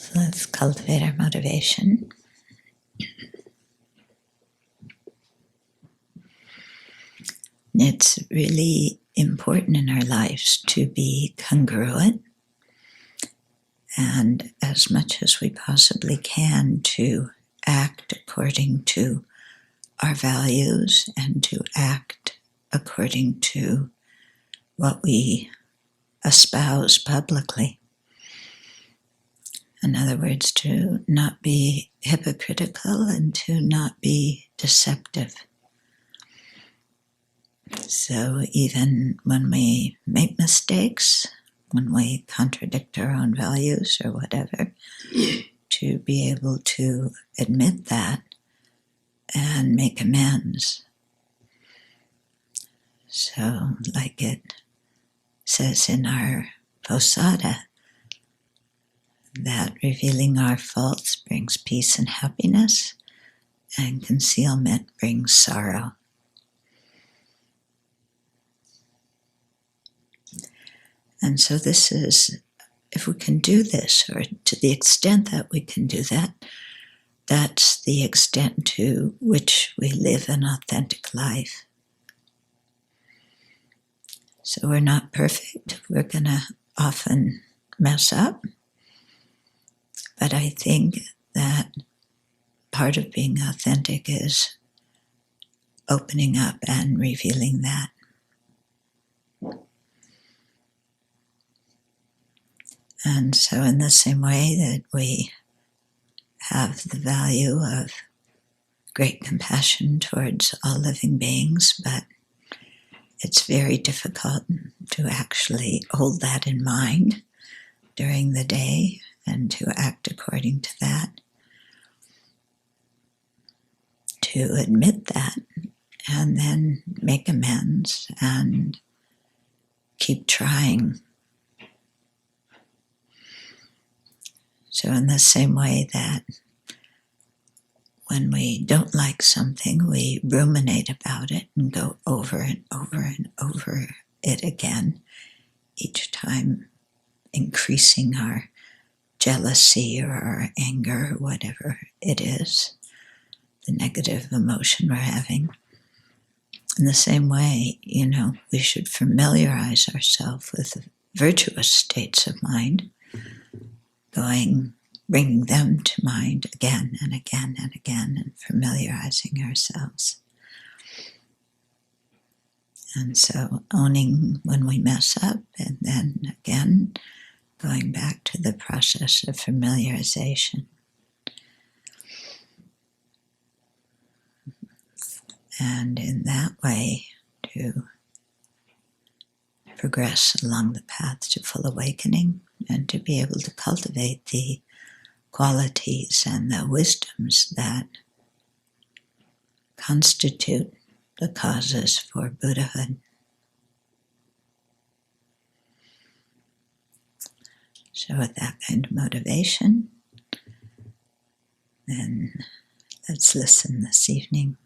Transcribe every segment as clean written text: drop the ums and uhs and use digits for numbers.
So let's cultivate our motivation. It's really important in our lives to be congruent and as much as we possibly can to act according to our values and to act according to what we espouse publicly. In other words, to not be hypocritical and to not be deceptive. So even when we make mistakes, when we contradict our own values or whatever, to be able to admit that and make amends. So like it says in our Posada, that revealing our faults brings peace and happiness, and concealment brings sorrow. And so this is, if we can do this, or to the extent that we can do that, that's the extent to which we live an authentic life. So we're not perfect. We're going to often mess up. But I think that part of being authentic is opening up and revealing that. And so in the same way that we have the value of great compassion towards all living beings, but it's very difficult to actually hold that in mind during the day and to act according to that, to admit that and then make amends and keep trying. So in the same way that when we don't like something, we ruminate about it and go over and over and over it again, each time increasing our jealousy or our anger or whatever it is, the negative emotion we're having. In the same way, we should familiarize ourselves with virtuous states of mind, bringing them to mind again and again and again, and familiarizing ourselves. And so owning when we mess up, and then again, going back to the process of familiarization. And in that way, to progress along the path to full awakening and to be able to cultivate the qualities and the wisdoms that constitute the causes for Buddhahood. So with that kind of motivation, then let's listen this evening.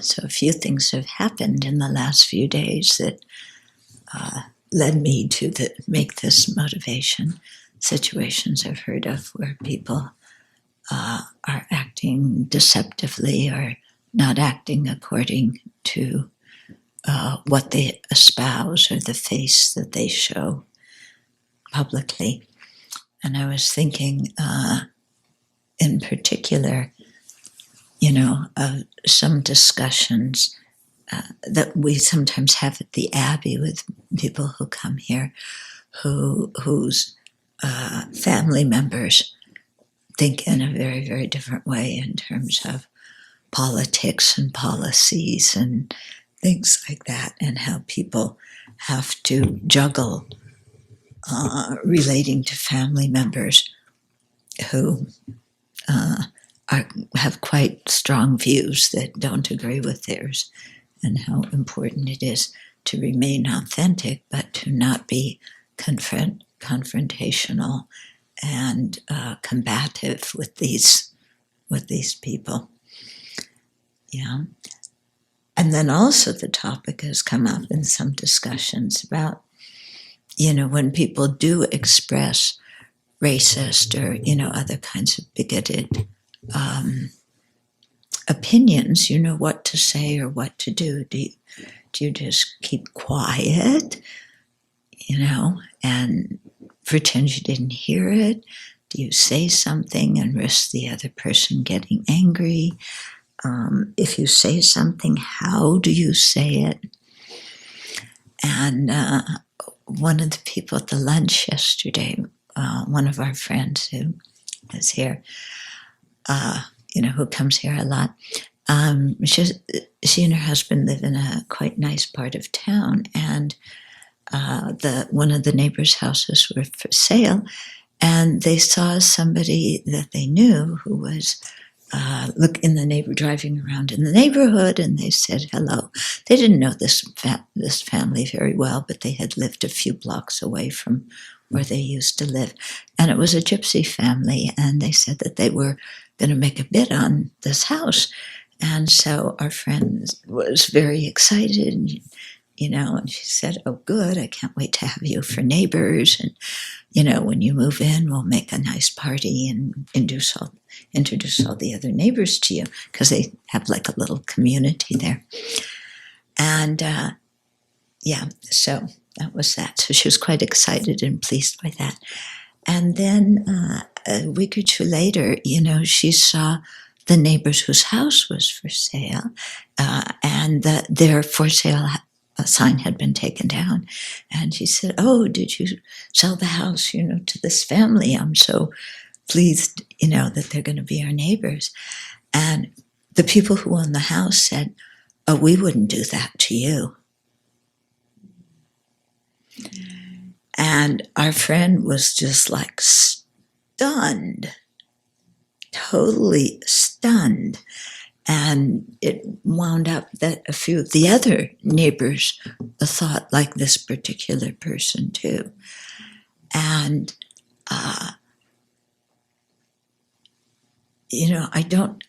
So a few things have happened in the last few days that led me to make this motivation. Situations I've heard of where people are acting deceptively or not acting according to what they espouse or the face that they show publicly. And I was thinking in particular, of some discussions that we sometimes have at the Abbey with people who come here whose family members think in a very, very different way in terms of politics and policies and things like that, and how people have to juggle relating to family members who have quite strong views that don't agree with theirs, and how important it is to remain authentic, but to not be confrontational and combative with these people. Yeah. And then also the topic has come up in some discussions about, when people do express racist or, other kinds of bigoted opinions, what to say or what to do. Do you just keep quiet, and pretend you didn't hear it? Do you say something and risk the other person getting angry? If you say something, how do you say it? And one of the people at the lunch yesterday, one of our friends who is here, who comes here a lot, she and her husband live in a quite nice part of town, and one of the neighbors' houses were for sale, and they saw somebody that they knew who was driving around in the neighborhood, and they said hello. They didn't know this family very well, but they had lived a few blocks away from where they used to live, and it was a gypsy family, and they said that they were going to make a bid on this house. And so our friend was very excited, and she said, "Oh, good, I can't wait to have you for neighbors. And, when you move in, we'll make a nice party and introduce all the other neighbors to you," because they have like a little community there. And so that was that. So she was quite excited and pleased by that. And then a week or two later, she saw the neighbors whose house was for sale, and their for sale sign had been taken down. And she said, "Oh, did you sell the house, to this family? I'm so pleased, that they're going to be our neighbors." And the people who own the house said, "Oh, we wouldn't do that to you." And our friend was just like stunned, totally stunned. And it wound up that a few of the other neighbors thought like this particular person too. And,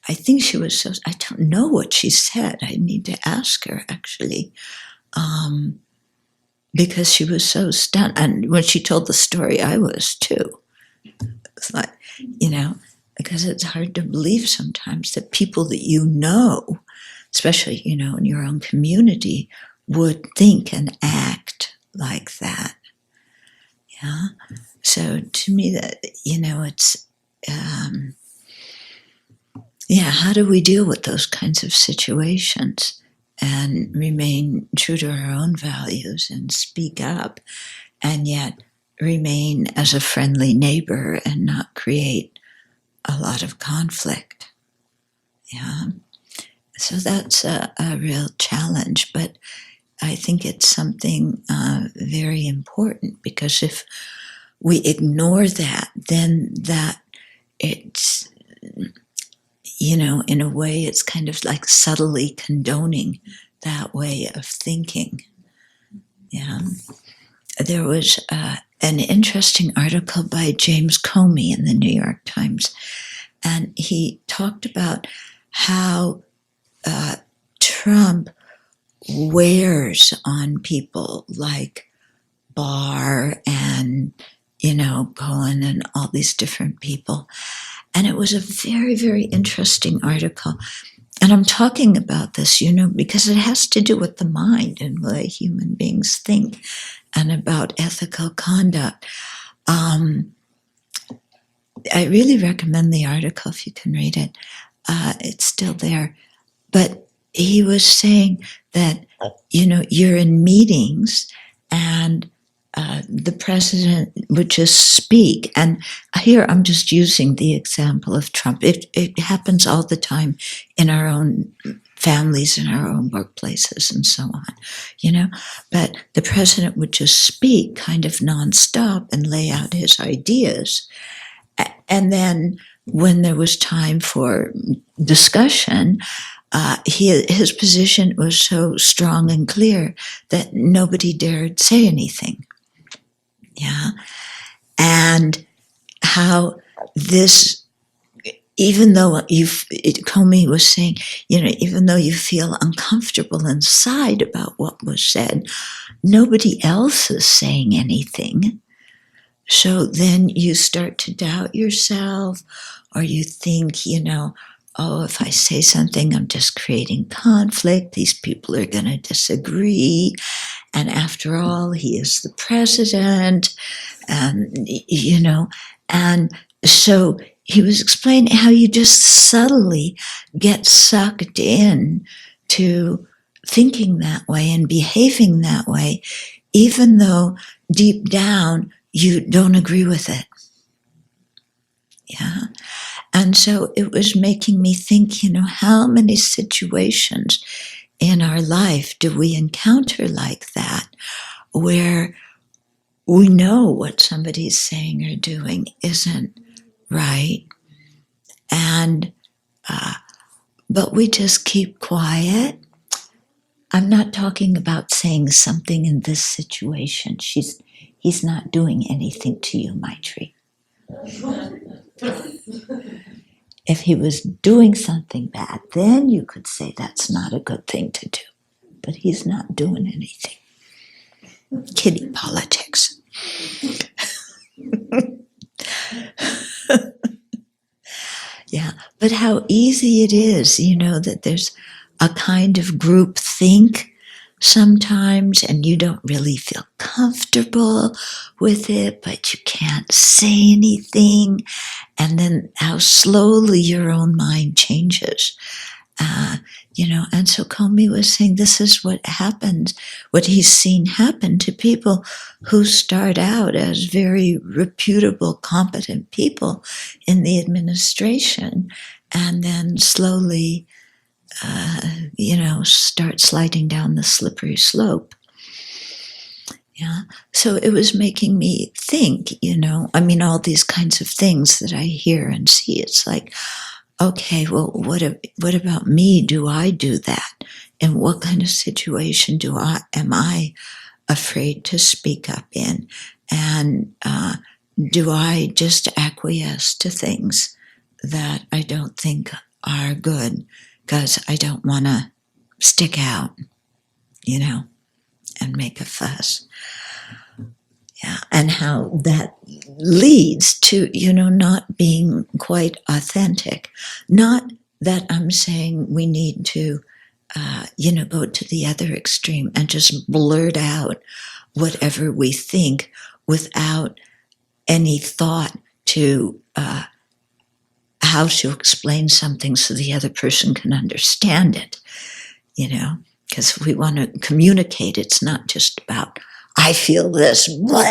I think she was I don't know what she said. I need to ask her actually. Because she was so stunned. And when she told the story, I was too. It's like, because it's hard to believe sometimes that people that especially, in your own community, would think and act like that. Yeah. So to me that, it's, how do we deal with those kinds of situations and remain true to our own values and speak up, and yet remain as a friendly neighbor and not create a lot of conflict? Yeah. So that's a real challenge, but I think it's something very important, because if we ignore that, then that it's, in a way, it's kind of like subtly condoning that way of thinking. Yeah. There was an interesting article by James Comey in the New York Times, and he talked about how Trump wears on people like Barr and, Cohen and all these different people. And it was a very, very interesting article. And I'm talking about this, because it has to do with the mind and the way human beings think, and about ethical conduct. I really recommend the article if you can read it. It's still there. But he was saying that, you're in meetings and the president would just speak. And here I'm just using the example of Trump. It happens all the time in our own families, in our own workplaces, and so on, But the president would just speak kind of nonstop and lay out his ideas. And then when there was time for discussion, his position was so strong and clear that nobody dared say anything. Yeah. And how this, even though Comey was saying, even though you feel uncomfortable inside about what was said, nobody else is saying anything. So then you start to doubt yourself, or you think, oh, if I say something, I'm just creating conflict. These people are going to disagree. And after all, he is the president. And so he was explaining how you just subtly get sucked in to thinking that way and behaving that way, even though deep down you don't agree with it. Yeah. And so it was making me think, how many situations in our life do we encounter like that, where we know what somebody's saying or doing isn't right, and but we just keep quiet. I'm not talking about saying something in this situation. He's not doing anything to you, Maitri. If he was doing something bad, then you could say that's not a good thing to do. But he's not doing anything. Kiddie politics. Yeah, but how easy it is, that there's a kind of group think sometimes, and you don't really feel comfortable with it, but you can't say anything. And then how slowly your own mind changes. And so Comey was saying this is what happens, what he's seen happen to people who start out as very reputable, competent people in the administration, and then slowly, start sliding down the slippery slope. Yeah. So it was making me think, all these kinds of things that I hear and see. It's like, okay, well, what about me? Do I do that? And what kind of situation am I afraid to speak up in? And do I just acquiesce to things that I don't think are good because I don't want to stick out, and make a fuss? Yeah, and how that leads to, not being quite authentic. Not that I'm saying we need to, go to the other extreme and just blurt out whatever we think without any thought to how to explain something so the other person can understand it, because we want to communicate. It's not just about, I feel this, blah.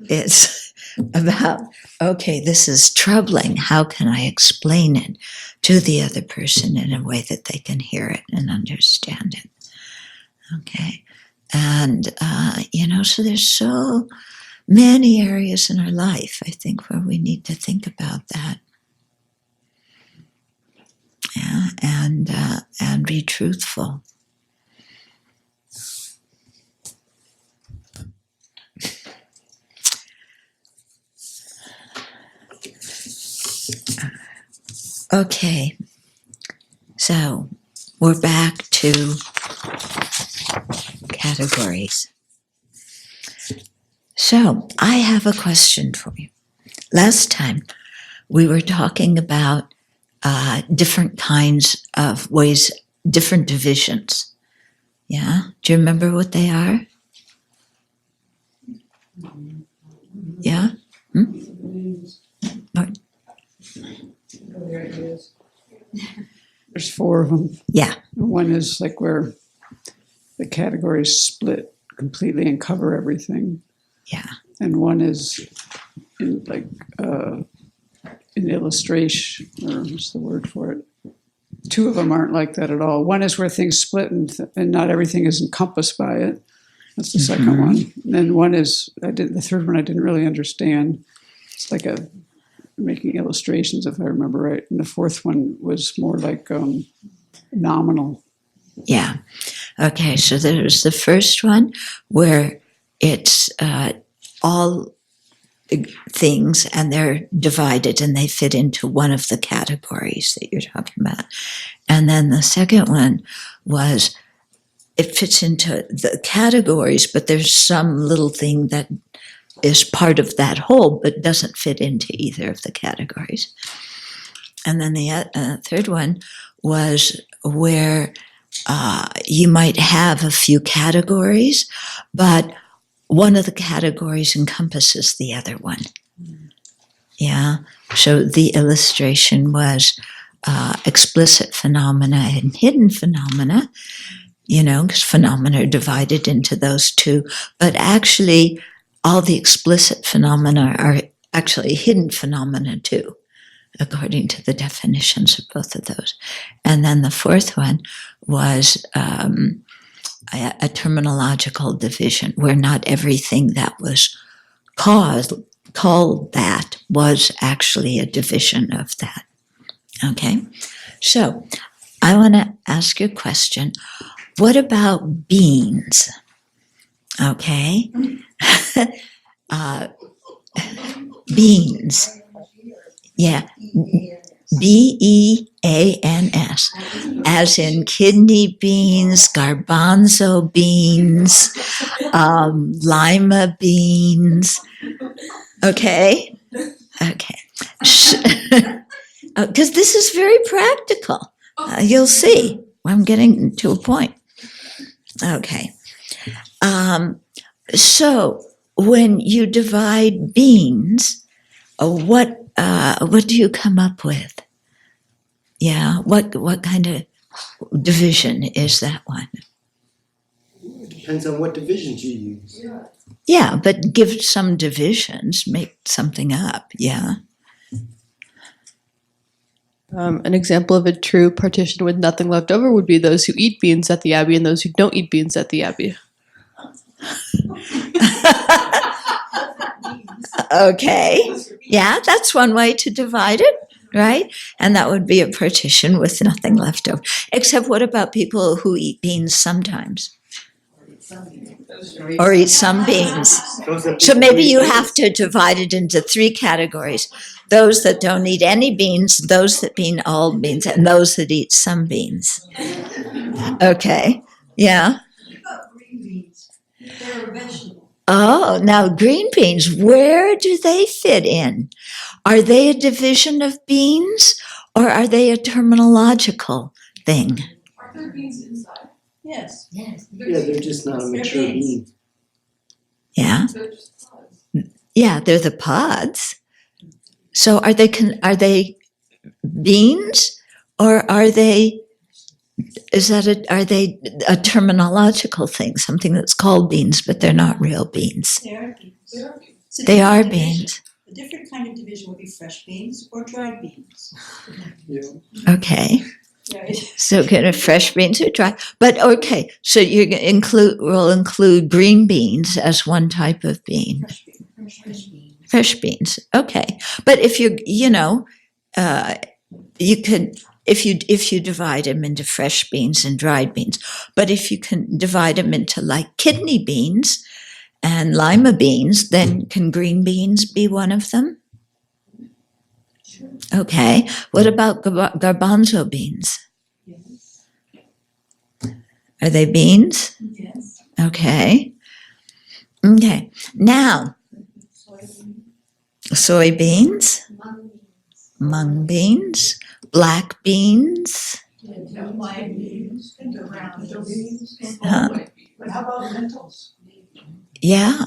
It's about, okay, this is troubling. How can I explain it to the other person in a way that they can hear it and understand it? Okay. And, so there's so many areas in our life, I think, where we need to think about that. Yeah, and be truthful. Okay, so we're back to categories. So I have a question for you. Last time we were talking about different kinds of ways, different divisions. Yeah, do you remember what they are? Yeah? There it is. There's 4 of them. Yeah. One is like where the categories split completely and cover everything. Yeah. And one is in in illustration, or what's the word for it? Two of them aren't like that at all. One is where things split and not everything is encompassed by it. That's the second one. And then one is, the third one I didn't really understand. It's like making illustrations, if I remember right. And the fourth one was more like nominal. Yeah. Okay, so there's the first one where it's all things and they're divided and they fit into one of the categories that you're talking about. And then the second one was it fits into the categories, but there's some little thing that is part of that whole but doesn't fit into either of the categories. And then the third one was where you might have a few categories, but one of the categories encompasses the other one. Yeah. So the illustration was explicit phenomena and hidden phenomena, because phenomena are divided into those two. But actually, all the explicit phenomena are actually hidden phenomena too, according to the definitions of both of those. And then the fourth one was a terminological division, where not everything that was called that was actually a division of that. Okay? So, I want to ask you a question. What about beings? Okay? Beans. Yeah. BEANS, as in kidney beans, garbanzo beans, lima beans. Okay? Okay. Because this is very practical. You'll see. I'm getting to a point. Okay. So when you divide beans, what do you come up with? Yeah, what kind of division is that one? It depends on what divisions you use. Yeah, but give some divisions, make something up, yeah. An example of a true partition with nothing left over would be those who eat beans at the Abbey and those who don't eat beans at the Abbey. Okay, yeah, that's one way to divide it, right? And that would be a partition with nothing left over. Except what about people who eat beans sometimes? Or eat some beans. So maybe you have to divide it into three categories. Those that don't eat any beans, those that eat all beans, and those that eat some beans. Okay, yeah. Oh, now green beans, where do they fit in? Are they a division of beans or are they a terminological thing? Are there beans inside? Yes. Yeah, they're just not a mature bean. Yeah. They're just pods. Yeah, they're the pods. So are they beans or are they a terminological thing, something that's called beans, but they're not real beans? They are beans. So They are division. beans. A different kind of division would be fresh beans or dried beans. Yeah. Okay. Right. So kind of fresh beans or dry. But okay, so we'll include green beans as one type of bean. Fresh beans. Fresh beans. Okay. But if you could, if you divide them into fresh beans and dried beans, but if you can divide them into like kidney beans and lima beans, then can green beans be one of them? Okay. What about garbanzo beans? Yes. Are they beans? Yes. Okay. Okay. Now, soybeans, mung beans, black beans. White beans and brown beans. Huh? But how about lentils? Yeah.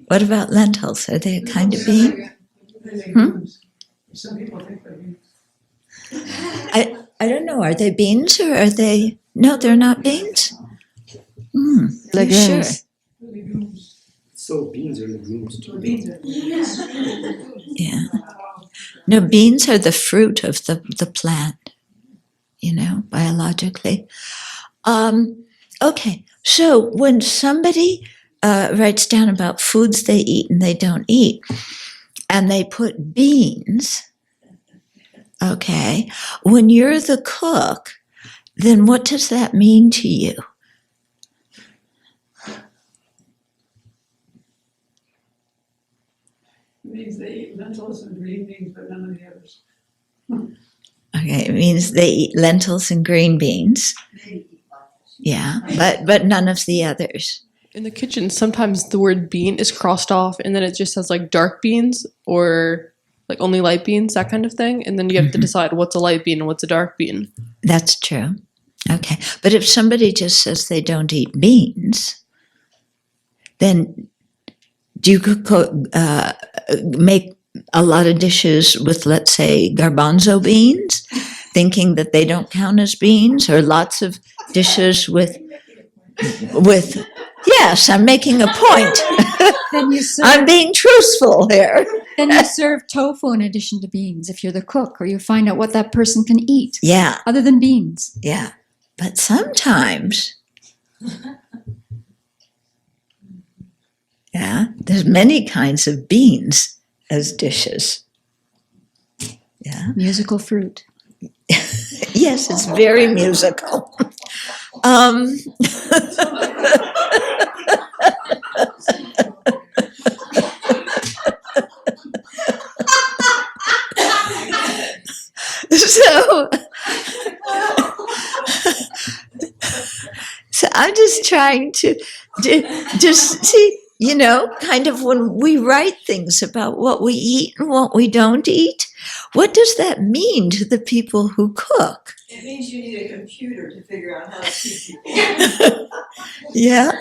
What about lentils? Are they a kind of bean? Some people think they're beans. I don't know. Are they beans or are they? No, they're not beans. You sure? Legumes. Legumes. So beans are legumes too. Beans are legumes. Yeah. No, beans are the fruit of the plant, biologically. Okay, so when somebody writes down about foods they eat and they don't eat, and they put beans, okay, when you're the cook, then what does that mean to you? It means they eat lentils and green beans, but none of the others. Okay, it means they eat lentils and green beans. Yeah, but none of the others. In the kitchen, sometimes the word bean is crossed off and then it just says like dark beans or like only light beans, that kind of thing. And then you have to decide what's a light bean and what's a dark bean. That's true. Okay, but if somebody just says they don't eat beans, then do you make a lot of dishes with, let's say, garbanzo beans, thinking that they don't count as beans, or lots of dishes with yes, I'm making a point. Then you I'm serve, being truthful here. then you serve tofu in addition to beans if you're the cook, or you find out what that person can eat Yeah, other than beans. yeah. But sometimes, yeah, there's many kinds of beans as dishes. Yeah. Musical fruit. Yes, it's very musical. So I'm just trying to just see, kind of when we write things about what we eat and what we don't eat, what does that mean to the people who cook? It means you need a computer to figure out how to keep people. Yeah,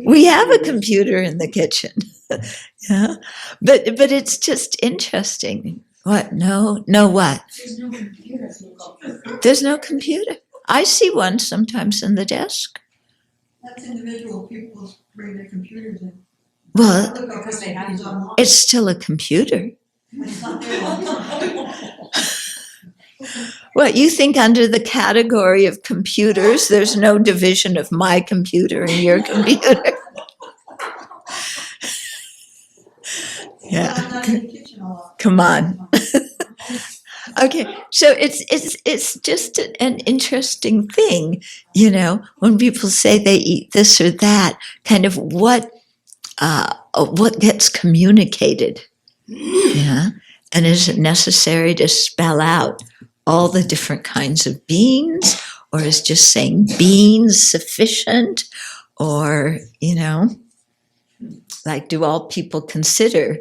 we have a computer in the kitchen. Yeah, but it's just interesting. What? No, what? There's no computer. There's no computer. I see one sometimes in the desk. That's individual people bring their computers in. Well, Because they have to online. it's still a computer. It's not there all the time. What, you think under the category of computers, there's no division of my computer and your computer? Yeah. I'm not in the kitchen a lot. Come on. Okay, so it's just an interesting thing, when people say they eat this or that, kind of what gets communicated, yeah, and is it necessary to spell out all the different kinds of beans, or is just saying beans sufficient, or like do all people consider?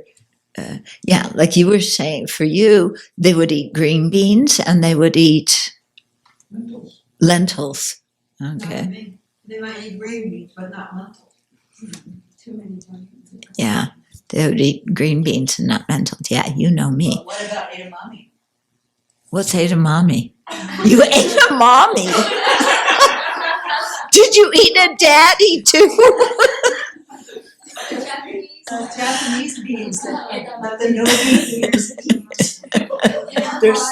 Like you were saying, for you, they would eat green beans and they would eat lentils. Okay. They might eat green beans, but not lentils. Too many times. Yeah, they would eat green beans and not lentils. Yeah, you know me. But what about edamame? What's edamame? You ate a mommy? Did you eat a daddy too? Japanese beans, but the no beans. There's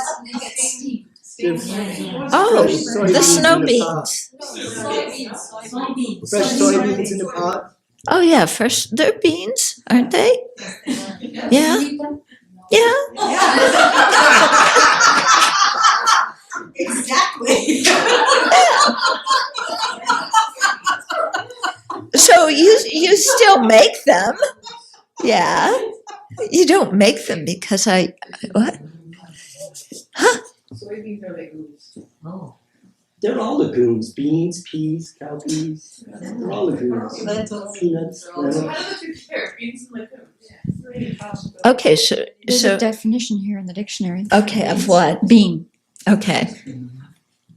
Oh, Soybeans the snow in the beans. fresh soybeans in the pot. Oh yeah, fresh. They're beans, aren't they? Yeah, yeah. Exactly. So you still make them, yeah. You don't make them because what? Soybeans are legumes. Oh. They're all legumes. Beans, peas, cowpeas. They're all legumes. Lentils. Peanuts. So lentils. how do you compare beans and legumes? Three possibilities. Okay, There's so a definition here in the dictionary. okay, of what? Bean. Okay,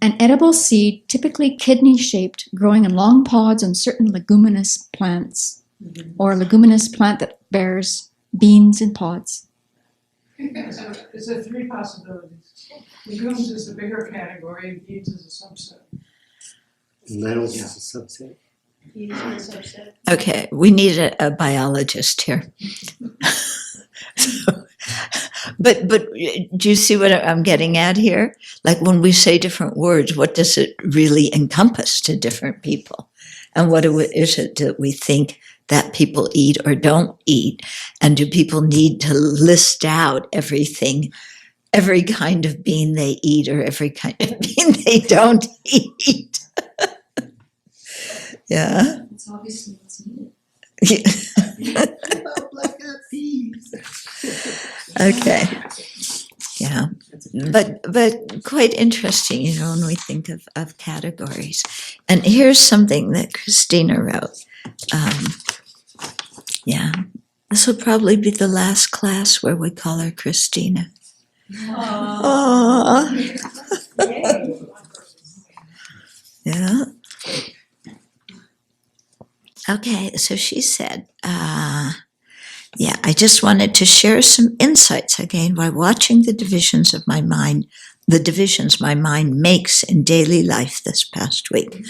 An edible seed, typically kidney-shaped, growing in long pods on certain leguminous plants, or a leguminous plant that bears beans in pods. So it's a three possibilities. Legumes is the bigger category, and beans is a subset. Lentils is a subset. Okay, we need a biologist here. So, but do you see what I'm getting at here? Like when we say different words, what does it really encompass to different people? And what is it that we think that people eat or don't eat? And do people need to list out everything, every kind of bean they eat or every kind of bean they don't eat? Yeah. It's obviously what's needed. Okay. Yeah. But quite interesting, when we think of categories. And here's something that Christina wrote. This will probably be the last class where we call her Christina. Aww. Yeah. Okay, so she said, I just wanted to share some insights I gained by watching the divisions my mind makes in daily life this past week.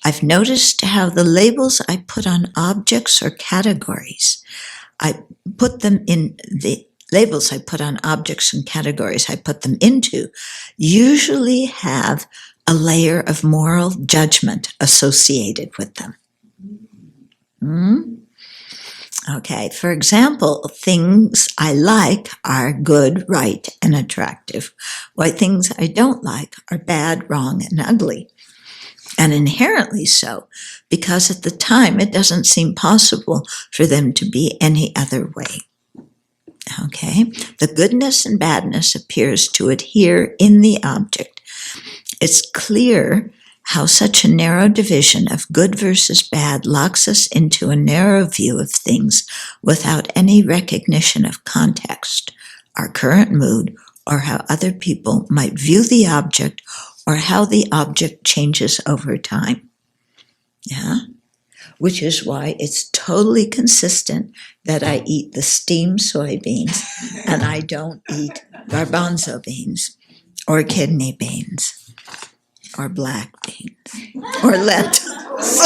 I've noticed how the labels I put on objects or categories, I put them into, usually have a layer of moral judgment associated with them. Okay, for example, things I like are good, right, and attractive, while things I don't like are bad, wrong, and ugly. And inherently so, because at the time it doesn't seem possible for them to be any other way. Okay, the goodness and badness appears to adhere in the object. It's clear how such a narrow division of good versus bad locks us into a narrow view of things without any recognition of context, our current mood, or how other people might view the object, or how the object changes over time. Yeah? Which is why it's totally consistent that I eat the steamed soybeans and I don't eat garbanzo beans or kidney beans or black beans or lentils.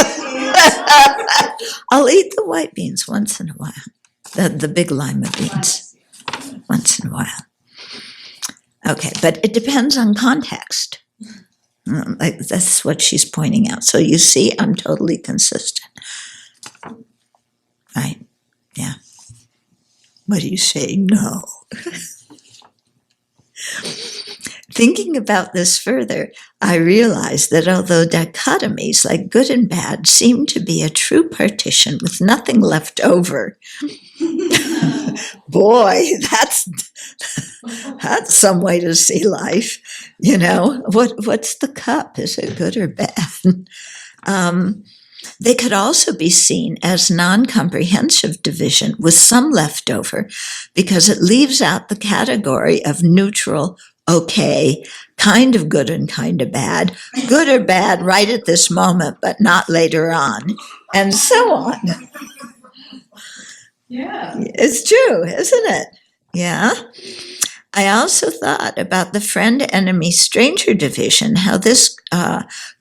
I'll eat the white beans once in a while, the big lima beans once in a while. Okay, but it depends on context. Like that's what she's pointing out. So you see, I'm totally consistent. Right? Yeah. What do you say? No. Thinking about this further, I realized that although dichotomies like good and bad seem to be a true partition with nothing left over, boy, that's some way to see life. What's the cup? Is it good or bad? They could also be seen as non-comprehensive division with some left over because it leaves out the category of neutral, okay, kind of good and kind of bad, good or bad right at this moment, but not later on, and so on. Yeah. It's true, isn't it? Yeah. I also thought about the friend-enemy-stranger division, how this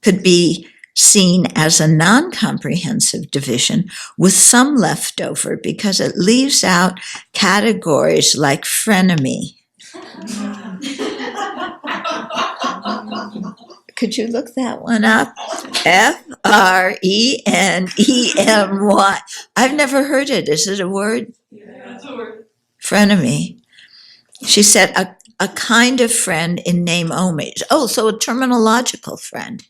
could be seen as a non-comprehensive division with some leftover because it leaves out categories like frenemy. Could you look that one up? F-R-E-N-E-M-Y. I've never heard it. Is it a word? Yeah, that's a word. Frenemy. She said a kind of friend in name only. Oh, so a terminological friend.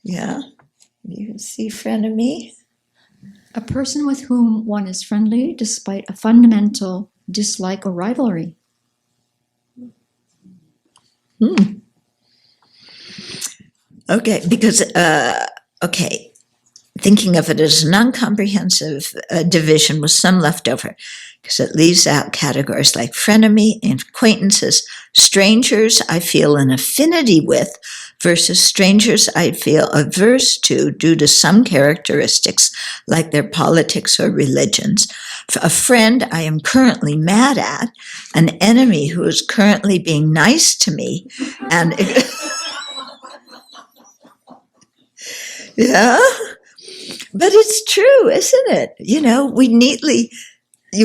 Yeah. You see frenemy? A person with whom one is friendly despite a fundamental dislike or rivalry. Okay, because, thinking of it as a non-comprehensive division with some leftover, because it leaves out categories like frenemy and acquaintances, strangers I feel an affinity with versus strangers I feel averse to due to some characteristics like their politics or religions, a friend I am currently mad at, an enemy who is currently being nice to me, and Yeah. But it's true, isn't it?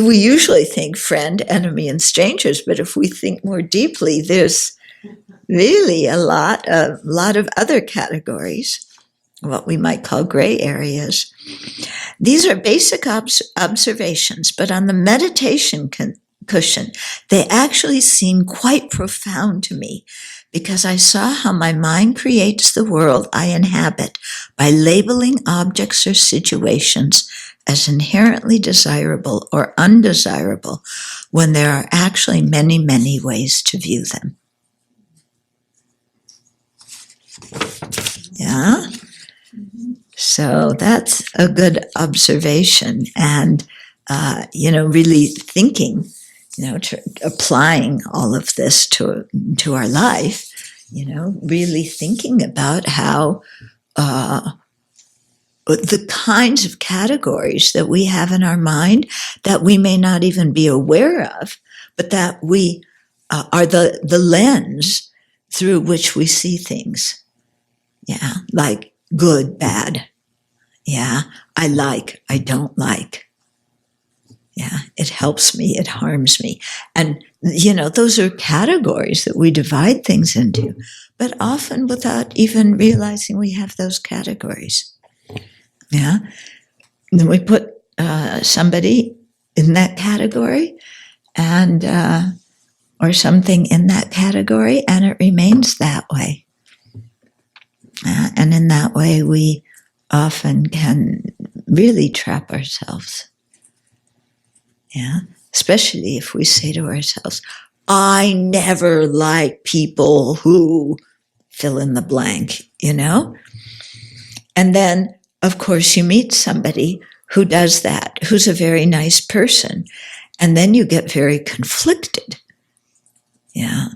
We usually think friend, enemy, and strangers, but if we think more deeply, there's really a lot of other categories, what we might call gray areas. These are basic observations, but on the meditation cushion, they actually seem quite profound to me, because I saw how my mind creates the world I inhabit by labeling objects or situations as inherently desirable or undesirable when there are actually many, many ways to view them. Yeah? So that's a good observation, and, really thinking, applying all of this to our life, really thinking about how the kinds of categories that we have in our mind that we may not even be aware of, but that we are the lens through which we see things. Yeah, like good, bad. Yeah, I don't like. Yeah, it helps me, it harms me. And, those are categories that we divide things into, but often without even realizing we have those categories. Yeah. And then we put somebody in that category and or something in that category, and it remains that way. And in that way, we often can really trap ourselves. Yeah, especially if we say to ourselves, I never like people who fill in the blank, And then, of course, you meet somebody who does that, who's a very nice person. And then you get very conflicted. Yeah.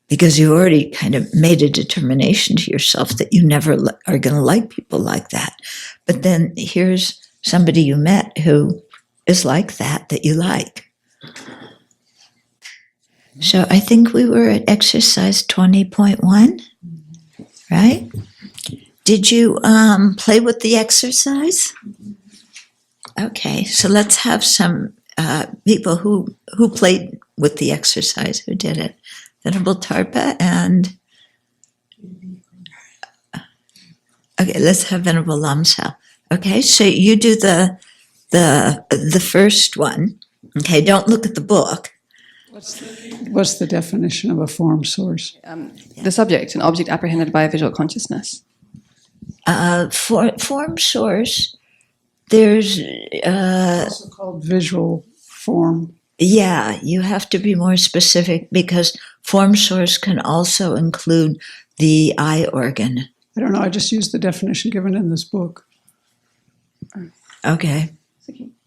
Because you already kind of made a determination to yourself that you never are going to like people like that. But then here's somebody you met who is like that you like. So I think we were at exercise 20.1, right? Did you play with the exercise? Okay, so let's have some people who played with the exercise, who did it. Venerable Tarpa and... Okay, let's have Venerable Lamsal. Okay, so you do the first one. Okay, don't look at the book. What's the definition of a form source? The subject, an object apprehended by a visual consciousness. Form source, there's... also called visual form. Yeah, you have to be more specific, because form source can also include the eye organ. I don't know, I just used the definition given in this book. Okay.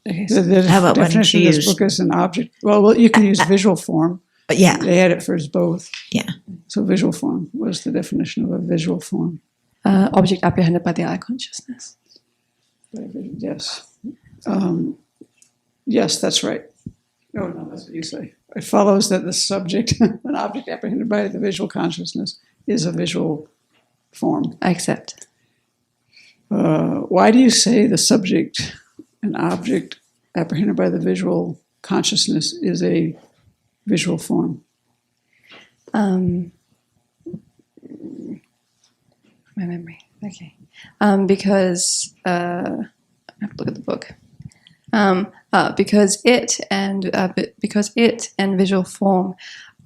The How about definition when of you this use... book is an object. Well, you can use visual form. But yeah. They had it for us both. Yeah. So visual form. What is the definition of a visual form? Object apprehended by the eye consciousness. Yes. Yes, that's right. Oh, no, that's what you say. It follows that the subject, an object apprehended by the visual consciousness, is a visual form. I accept. Why do you say the subject, an object apprehended by the visual consciousness, is a visual form? My memory. Okay. Because I have to look at the book. Because it and visual form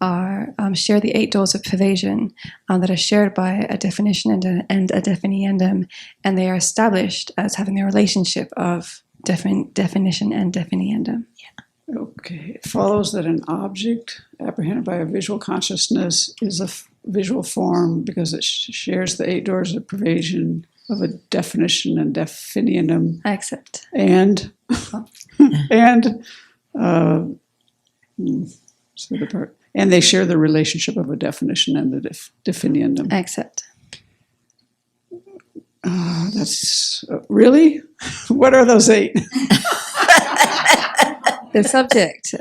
are share the 8 doors of pervasion that are shared by a definition and a definiendum, and they are established as having a relationship of definition and definiendum. Yeah. Okay. It follows that an object apprehended by a visual consciousness is a visual form because it shares the 8 doors of pervasion of a definition and definiendum. I accept. And and they share the relationship of a definition and the definiendum. I accept. That's really? What are those 8? The subject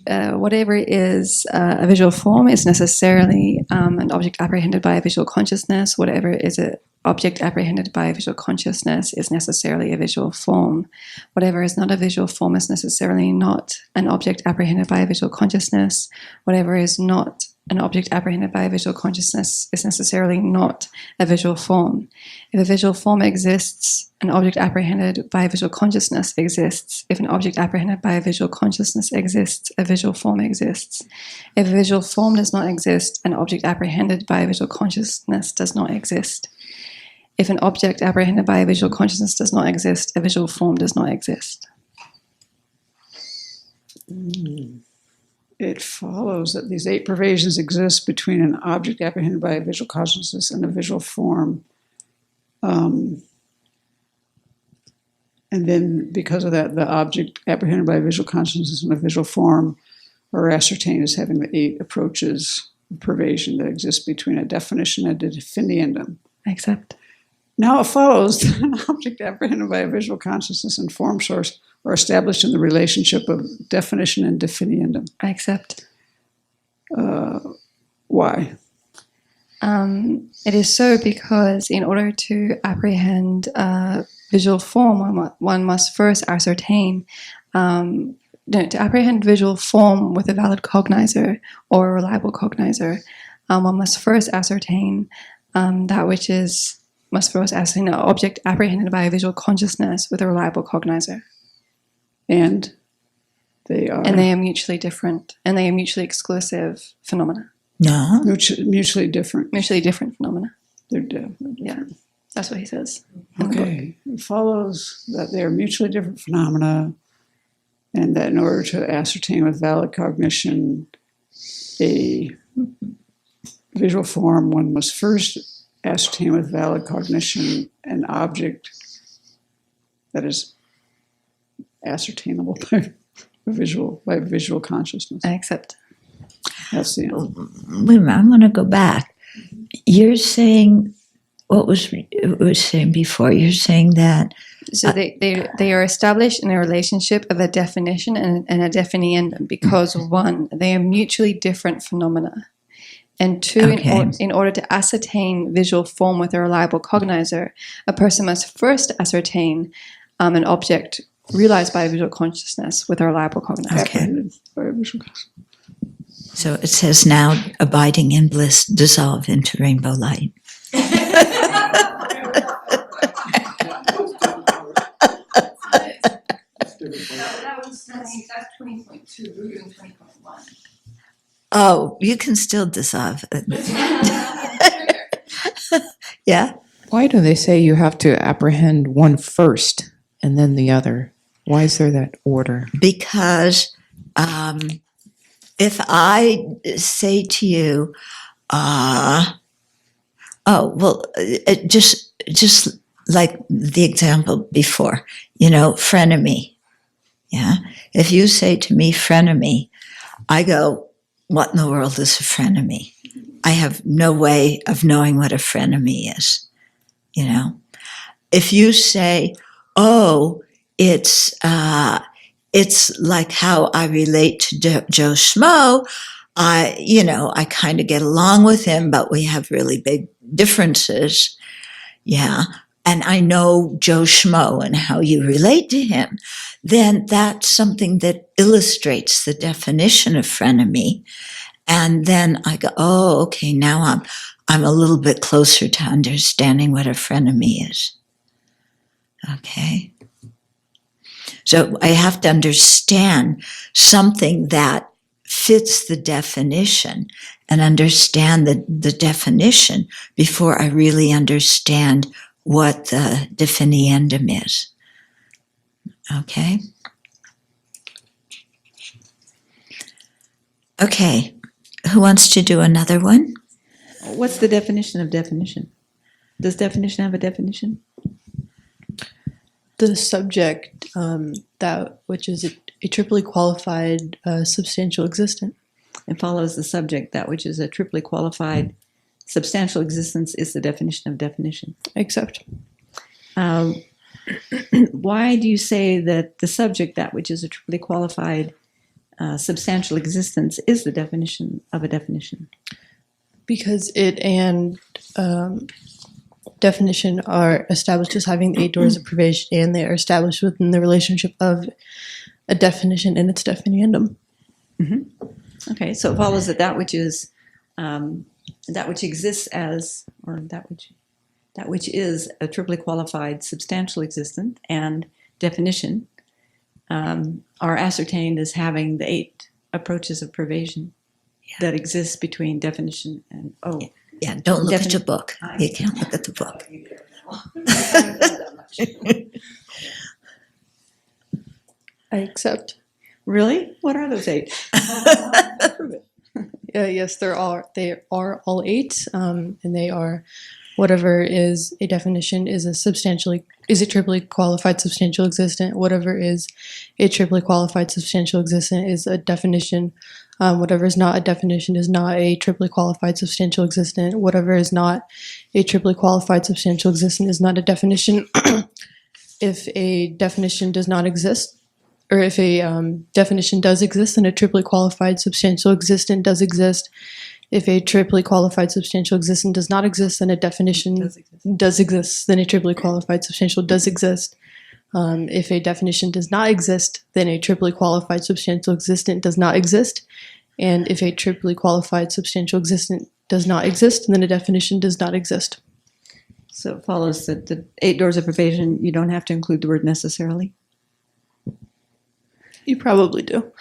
whatever is a visual form is necessarily an object apprehended by a visual consciousness. Whatever is an object apprehended by a visual consciousness is necessarily a visual form. Whatever is not a visual form is necessarily not an object apprehended by a visual consciousness. Whatever is not an object apprehended by a visual consciousness is necessarily not a visual form. If a visual form exists, an object apprehended by a visual consciousness exists. If an object apprehended by a visual consciousness exists, a visual form exists. If a visual form does not exist, an object apprehended by a visual consciousness does not exist. If an object apprehended by a visual consciousness does not exist, a visual form does not exist. It follows that these 8 pervasions exist between an object apprehended by a visual consciousness and a visual form. And then because of that, the object apprehended by a visual consciousness and a visual form are ascertained as having the 8 approaches of pervasion that exist between a definition and a definiendum. Except. Now it follows that an object apprehended by a visual consciousness and form source are established in the relationship of definition and definiendum. I accept. Why? It is so because in order to apprehend visual form, one must first ascertain, to apprehend visual form with a valid cognizer or a reliable cognizer, one must first ascertain an object apprehended by a visual consciousness with a reliable cognizer. And they are mutually different, and they are mutually exclusive phenomena. No. mutually different. Mutually different phenomena. They're different. Yeah, that's what he says. Okay. It follows that they are mutually different phenomena, and that in order to ascertain with valid cognition a visual form, one must first ascertain with valid cognition an object that is ascertainable by visual consciousness. I accept. That's the end. Wait a minute, I want to go back. You're saying, what was saying before? You're saying that... So they are established in a relationship of a definition and a definiendum because, one, they are mutually different phenomena. And two, Okay. in order to ascertain visual form with a reliable cognizer, a person must first ascertain an object realized by a visual consciousness with a reliable cognizer. Okay. Apprehended by a visual consciousness. So it says now, abiding in bliss, dissolve into rainbow light. That's 20.2, we're doing 20.1. Oh, you can still dissolve. Yeah? Why do they say you have to apprehend one first and then the other? Why is there that order? Because if I say to you, just like the example before, frenemy. Yeah. If you say to me, frenemy, I go, what in the world is a frenemy? I have no way of knowing what a frenemy is. If you say, oh, it's like how I relate to Joe Schmo. I kind of get along with him, but we have really big differences. Yeah. And I know Joe Schmo and how you relate to him. Then that's something that illustrates the definition of frenemy. And then I go, oh, okay, now I'm a little bit closer to understanding what a frenemy is. Okay. So I have to understand something that fits the definition and understand the definition before I really understand what the definiendum is. Okay? Okay. Who wants to do another one? What's the definition of definition? Does definition have a definition? The subject, that which is a triply qualified substantial existent. It follows the subject, that which is a triply qualified substantial existence is the definition of definition. Except. Why do you say that the subject, that which is a triply qualified substantial existence is the definition of a definition? Because it and definition are established as having the 8 doors of privation, and they are established within the relationship of a definition and its definiendum. Okay, so it follows that that which is that which exists as, or that which is a triply qualified substantial existent and definition are ascertained as having the 8 approaches of privation that exists between definition and Yeah, don't look at your book. You can't look at the book. I accept. Really? What are those 8? Prove it. Yes, they are all 8, and they are whatever is a definition is a triply qualified substantial existent. Whatever is a triply qualified substantial existent is a definition. Whatever is not a definition is not a triply qualified substantial existent. Whatever is not a triply qualified substantial existent is not a definition. If a definition does not exist, or if a definition does exist, then a triply qualified substantial existent does exist. If a triply qualified substantial existent does not exist, then a definition does exist. Then a triply qualified substantial does exist. If a definition does not exist, then a triply qualified substantial existent does not exist. And if a triply qualified substantial existent does not exist, then a definition does not exist. So it follows that the 8 doors of privation, you don't have to include the word necessarily. You probably do.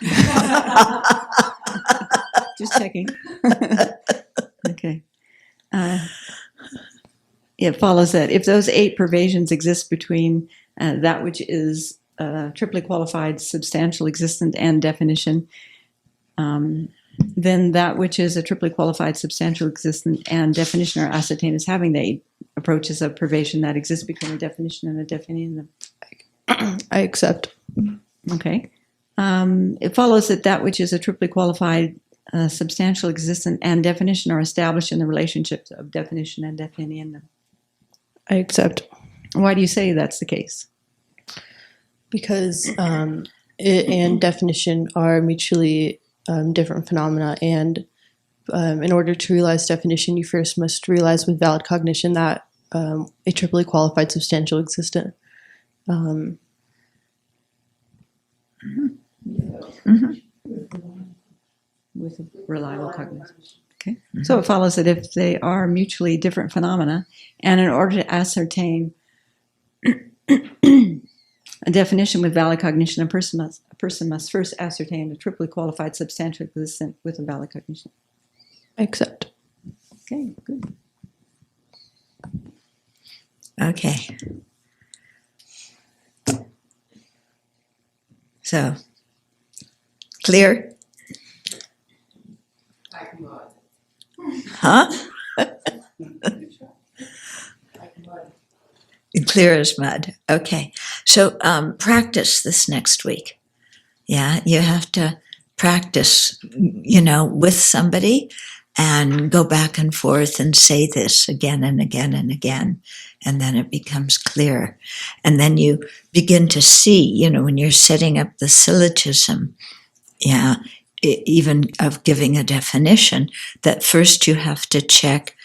Just checking. Okay. It follows that if those 8 pervasions exist between that which is triply qualified, substantial, existent, and definition, then that which is a triply qualified, substantial, existent, and definition are ascertained as having the 8 approaches of privation that exist between a definition and a definition. I accept. Okay. It follows that which is a triply qualified, substantial, existent, and definition are established in the relationships of definition and definiendum. I accept. Why do you say that's the case? Because it and definition are mutually different phenomena, and in order to realize definition, you first must realize with valid cognition that a triply qualified substantial existent. With reliable cognition. Okay. So it follows that if they are mutually different phenomena, and in order to ascertain a definition with valid cognition, a person must first ascertain a triply qualified substantial existent with a valid cognition. I accept. Okay, good. Okay. So, clear? Huh? Clear as mud. Okay. So practice this next week. Yeah, you have to practice, with somebody and go back and forth and say this again and again and again. And then it becomes clear. And then you begin to see, when you're setting up the syllogism, even of giving a definition, that first you have to check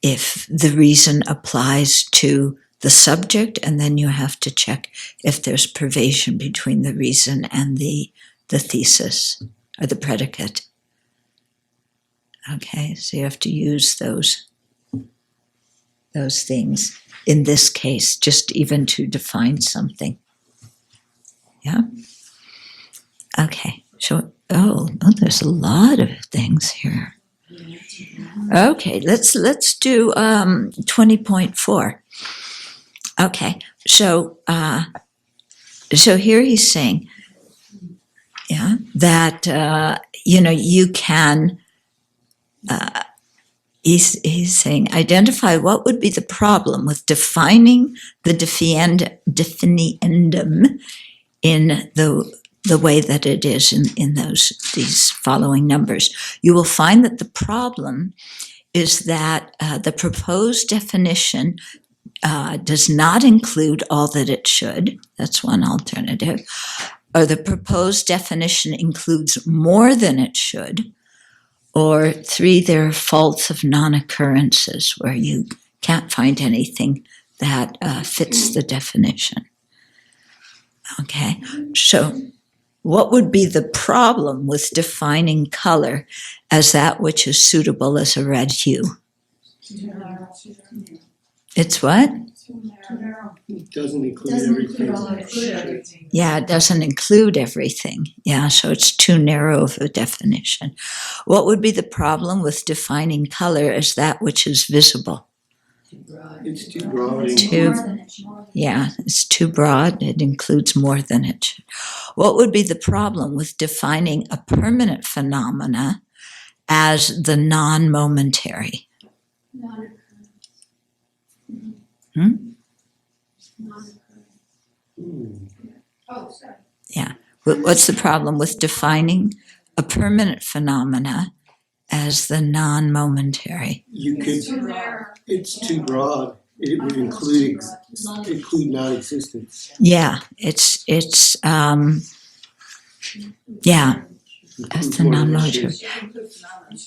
if the reason applies to the subject, and then you have to check if there's privation between the reason and the thesis or the predicate. Okay, so you have to use those things in this case, just even to define something. Yeah? Okay, so, there's a lot of things here. Okay, let's do 20.4. Okay, so here he's saying, that you can. He's saying, identify what would be the problem with defining the definiendum in the way that it is in these following numbers. You will find that the problem is that the proposed definition does not include all that it should. That's one alternative. or the proposed definition includes more than it should, or 3, there are faults of non-occurrences where you can't find anything that fits the definition. Okay, so what would be the problem with defining color as that which is suitable as a red hue? It's what? It doesn't include everything. Yeah, it doesn't include everything. Yeah, so it's too narrow of a definition. What would be the problem with defining color as that which is visible? It's too broad. Yeah, it's too broad. It includes more than it should. What would be the problem with defining a permanent phenomena as the non-momentary? Yeah. What's the problem with defining a permanent phenomena as the non-momentary? You could. It's too broad. It would include non-existence. Yeah, it's yeah. That's the non-momentary.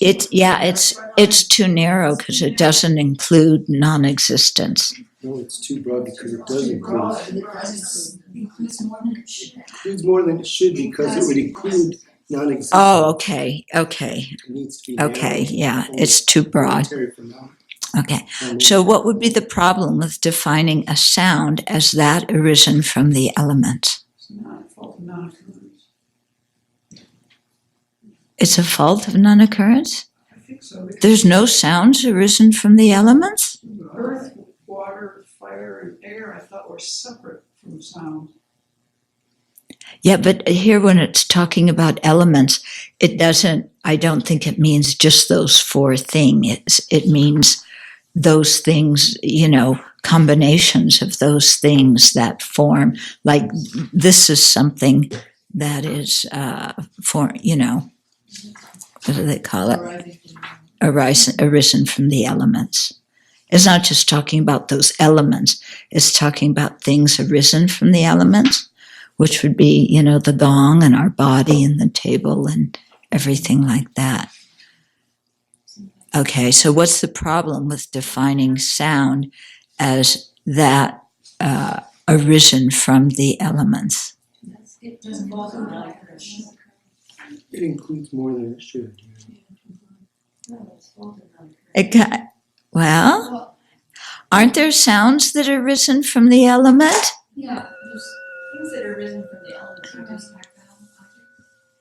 It's too narrow because it doesn't include non-existence. No, it's too broad because it does include. Includes more than it should. Includes more than it should because it would include non-existence. Oh, okay. It needs to be Okay, narrow. yeah, it's too broad. Okay, so what would be the problem with defining a sound as that arisen from the elements? It's a fault of non-occurrence? I think so. There's no sounds arisen from the elements? Earth, water, fire, and air I thought were separate from sound. Yeah, but here when it's talking about elements, it doesn't, I don't think it means just those 4 things. It means those things, combinations of those things that form, like this is something that is, what do they call it? Arisen from the elements. It's not just talking about those elements. It's talking about things arisen from the elements, which would be, the gong and our body and the table and everything like that. Okay, so what's the problem with defining sound as that arisen from the elements? It doesn't involve non-occurrence. It includes more than it should. Well, aren't there sounds that are risen from the element? Yeah, there's things that are risen from the elements are just tactile.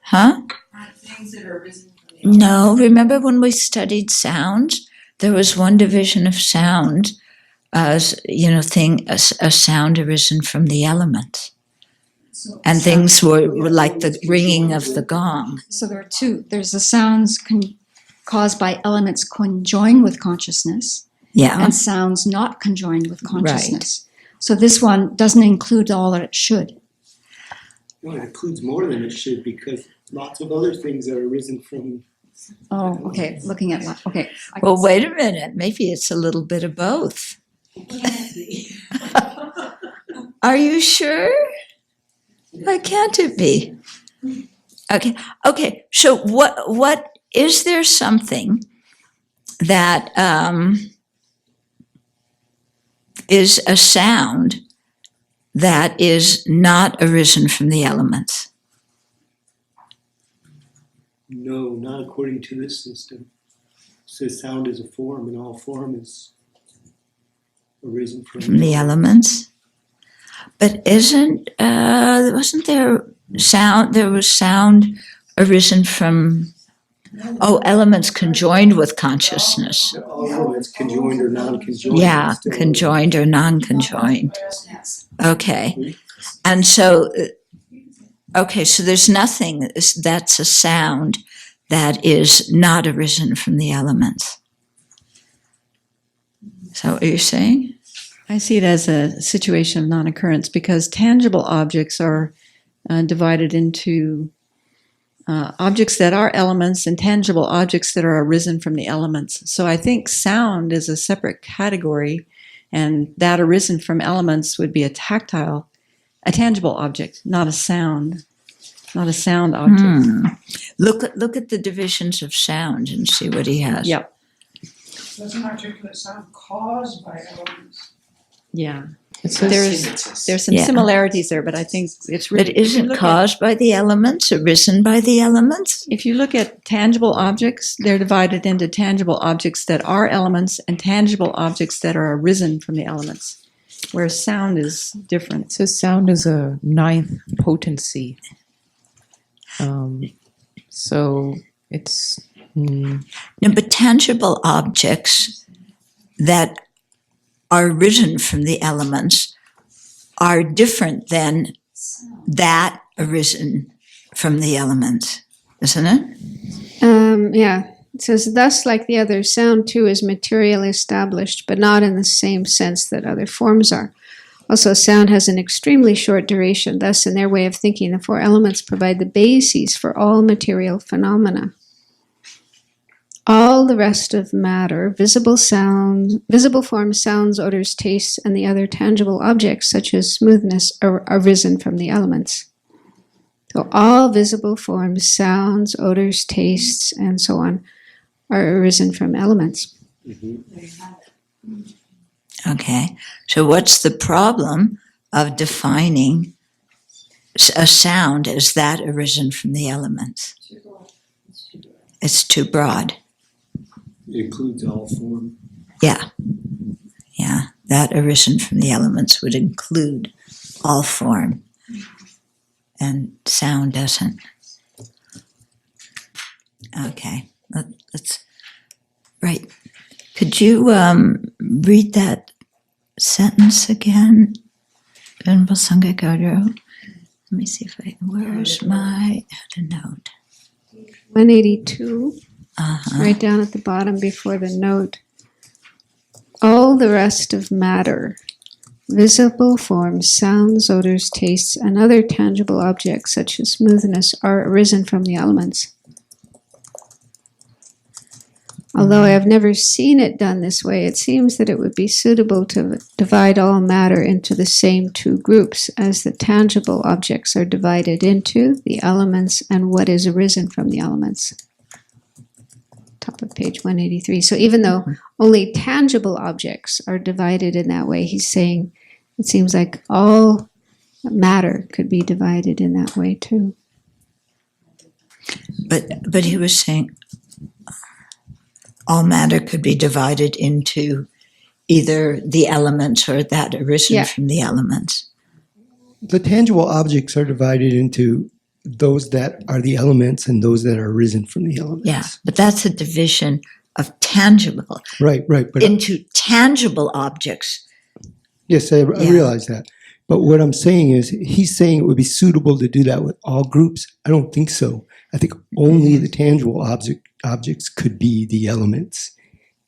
Huh? Aren't things that are risen from the elements? No, remember when we studied sounds? There was one division of sound as, a sound arisen from the elements. And things were like the ringing of the gong. So there are 2. There's the sounds caused by elements conjoined with consciousness, Yeah. and sounds not conjoined with consciousness. So this one doesn't include all that it should. No, it includes more than it should because lots of other things are arisen from. Oh, okay. Looking at that. Okay. Well, wait a minute. Maybe it's a little bit of both. Are you sure? Why can't it be? Okay. So what is there something that is a sound that is not arisen from the elements? No, not according to this system. It says sound is a form, and all form is arisen from The elements? But wasn't there sound? There was sound arisen from, elements conjoined with consciousness. all elements conjoined or non-conjoined. Yeah, Still- conjoined or non-conjoined. Okay. And so, so there's nothing that's a sound that is not arisen from the elements. Is that what you're saying? I see it as a situation of non-occurrence because tangible objects are divided into objects that are elements and tangible objects that are arisen from the elements. So I think sound is a separate category, and that arisen from elements would be a tangible object, not a sound. not a sound object. Look at the divisions of sound and see what he has. Yep. Doesn't articulate sound caused by elements. Yeah. It says There's some Yeah. similarities there, but I think it's really. But isn't caused by the elements, arisen by the elements? If you look at tangible objects, they're divided into tangible objects that are elements and tangible objects that are arisen from the elements, whereas sound is different. It says sound is a ninth potency. So it's No, but tangible objects that are arisen from the elements are different than that arisen from the elements, isn't it? Yeah. It says, thus, like the other, sound too is materially established, but not in the same sense that other forms are. Also, sound has an extremely short duration. Thus, in their way of thinking, the four elements provide the bases for all material phenomena. All the rest of matter, visible forms, sounds, odors, tastes, and the other tangible objects, such as smoothness, are arisen from the elements. So all visible forms, sounds, odors, tastes, and so on are arisen from elements. Okay. So what's the problem of defining a sound as that arisen from the elements? It's too broad. It includes all form. Yeah. Yeah. That arisen from the elements would include all form. And sound doesn't. Okay. Let's right. Could you read that sentence again? Venerable Sangha Gaudro. Let me see if where's my, I had a note. 182. Right down at the bottom before the note. All the rest of matter, visible forms, sounds, odors, tastes, and other tangible objects such as smoothness are arisen from the elements. Although I have never seen it done this way, it seems that it would be suitable to divide all matter into the same two groups, as the tangible objects are divided into the elements and what is arisen from the elements. Top of page 183. So even though only tangible objects are divided in that way, he's saying it seems like all matter could be divided in that way too. But he was saying all matter could be divided into either the elements or that arisen from the elements. The tangible objects are divided into those that are the elements and those that are arisen from the elements. Yeah, but that's a division of tangible. Right. But into tangible objects. Yes, I realize that. But what I'm saying is, he's saying it would be suitable to do that with all groups. I don't think so. I think only the tangible objects could be the elements.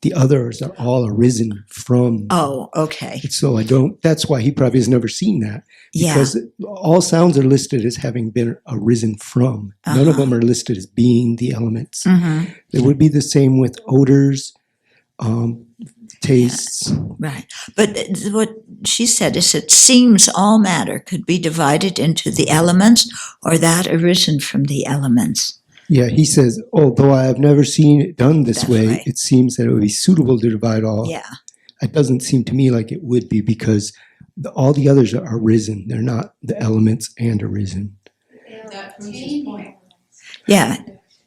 The others are all arisen from. Oh, okay. So that's why he probably has never seen that. Yeah. Because all sounds are listed as having been arisen from. None of them are listed as being the elements. It would be the same with odors, tastes. Yeah. Right. But what she said is it seems all matter could be divided into the elements or that arisen from the elements. Yeah, he says, although I have never seen it done this way, right. It seems that it would be suitable to divide all. Yeah. It doesn't seem to me like it would be, because all the others are arisen. They're not the elements and arisen. That proves his point. Yeah.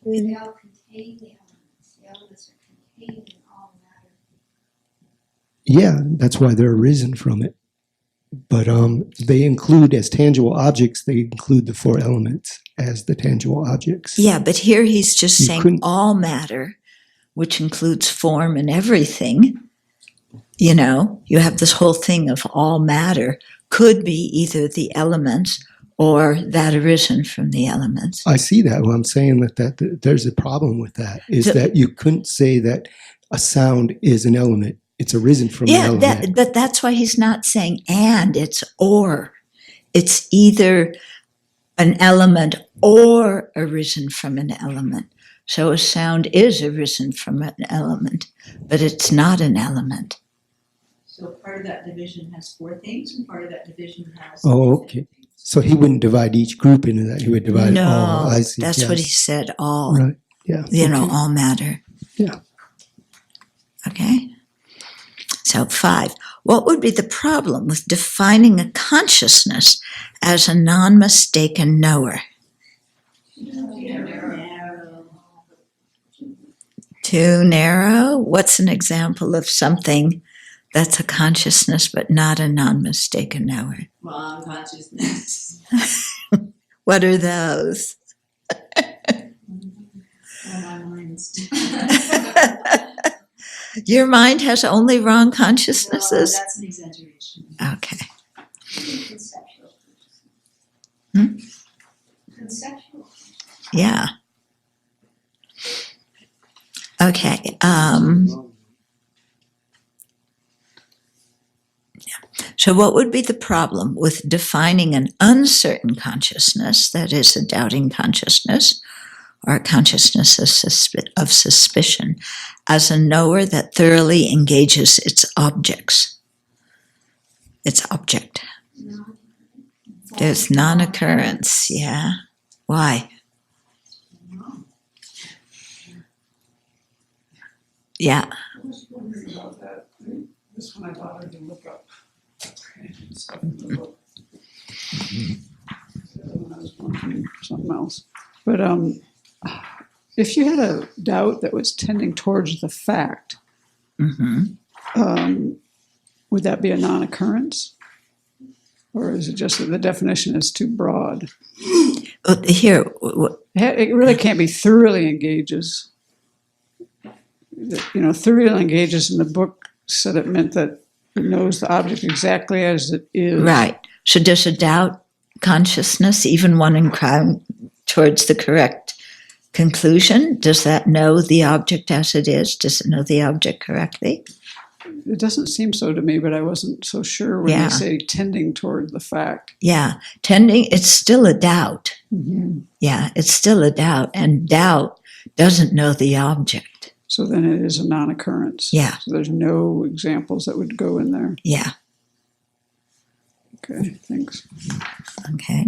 They all contain the elements. The elements are contained in all matter. Yeah, that's why they're arisen from it. But they include, as tangible objects, they include the four elements as the tangible objects. Yeah, but here he's just saying all matter, which includes form and everything. You know, you have this whole thing of all matter could be either the elements or that arisen from the elements. I see that. Well, I'm saying that there's a problem with that, is that you couldn't say that a sound is an element. It's arisen from an element. But that's why he's not saying and, it's or. It's either an element or arisen from an element. So a sound is arisen from an element, but it's not an element. So part of that division has four things and part of that division has Oh, okay. So he wouldn't divide each group into that. He would divide No, all. I see. that's yes. what he said, all. Right. Yeah. You know, okay. all matter. Yeah. Okay. So 5. What would be the problem with defining a consciousness as a non-mistaken knower? Too narrow? What's an example of something that's a consciousness but not a non-mistaken knower? Wrong consciousness. What are those? Your mind has only wrong consciousnesses? That's an exaggeration. Okay. Conceptual. Hmm? Conceptual. Yeah. Okay. So what would be the problem with defining an uncertain consciousness, that is a doubting consciousness, or a consciousness of suspicion, as a knower that thoroughly engages its objects? Its object. There's non-occurrence, yeah. Why? Yeah. I was wondering about that. This one I bothered to look up. Stuff in the book. The other one I was wondering something else. But if you had a doubt that was tending towards the fact, would that be a non-occurrence? Or is it just that the definition is too broad? Here. It really can't be thoroughly engages. You know, thoroughly engages in the book said it meant that it knows the object exactly as it is. Right. So does a doubt consciousness, even one inclined towards the correct conclusion, does that know the object as it is? Does it know the object correctly? It doesn't seem so to me, but I wasn't so sure when they say tending toward the fact. Yeah. Tending, it's still a doubt. Mm-hmm. Yeah, it's still a doubt. And doubt doesn't know the object. So then it is a non-occurrence. Yeah. So there's no examples that would go in there. Yeah. Okay, thanks. Okay.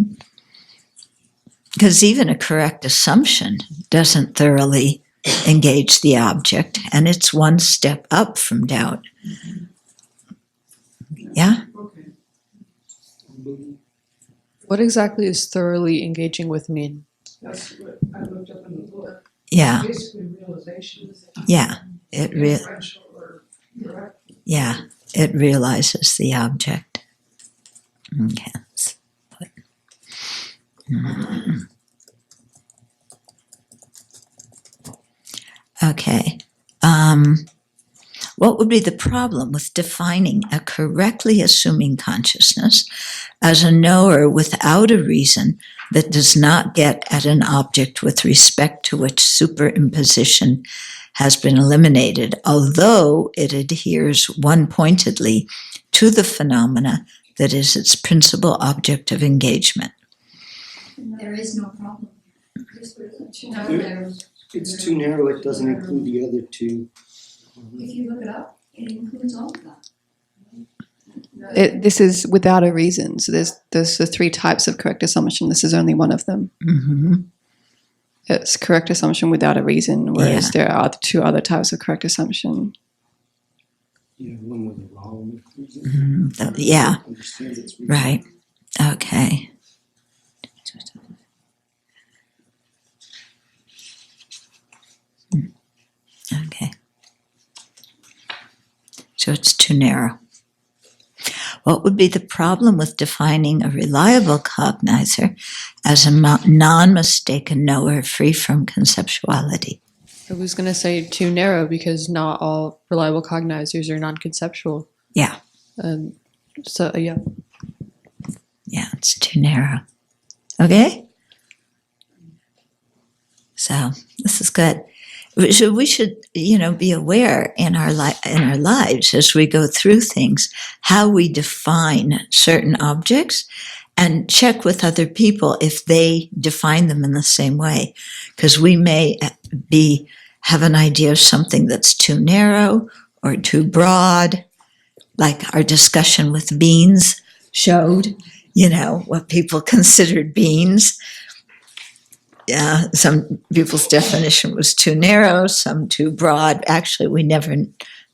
Because even a correct assumption doesn't thoroughly engage the object, and it's one step up from doubt. Yeah? Okay. What exactly is thoroughly engaging with mean? That's what I looked up in the book. Yeah. Basically realization. Yeah. It Differential or direct. Yeah, it realizes the object. Okay. Okay. What would be the problem with defining a correctly assuming consciousness as a knower without a reason that does not get at an object with respect to which superimposition has been eliminated, although it adheres one-pointedly to the phenomena that is its principal object of engagement? There is no problem. It's too narrow, it doesn't include the other two. If you look it up, it includes all of that. This is without a reason. So there's the 3 types of correct assumption. This is only one of them. Mm-hmm. It's correct assumption without a reason, whereas there are 2 other types of correct assumption. Yeah, one with a wrong reason. Yeah, Understand its reason. right. Okay. Okay. So it's too narrow. What would be the problem with defining a reliable cognizer as a non-mistaken knower free from conceptuality? I was going to say too narrow because not all reliable cognizers are non-conceptual. Yeah. So, yeah. Yeah, it's too narrow. Okay? So this is good. So we should, be aware in our lives as we go through things, how we define certain objects, and check with other people if they define them in the same way, because we may have an idea of something that's too narrow or too broad, like our discussion with beans showed. what people considered beings. Some people's definition was too narrow, some too broad. Actually, we never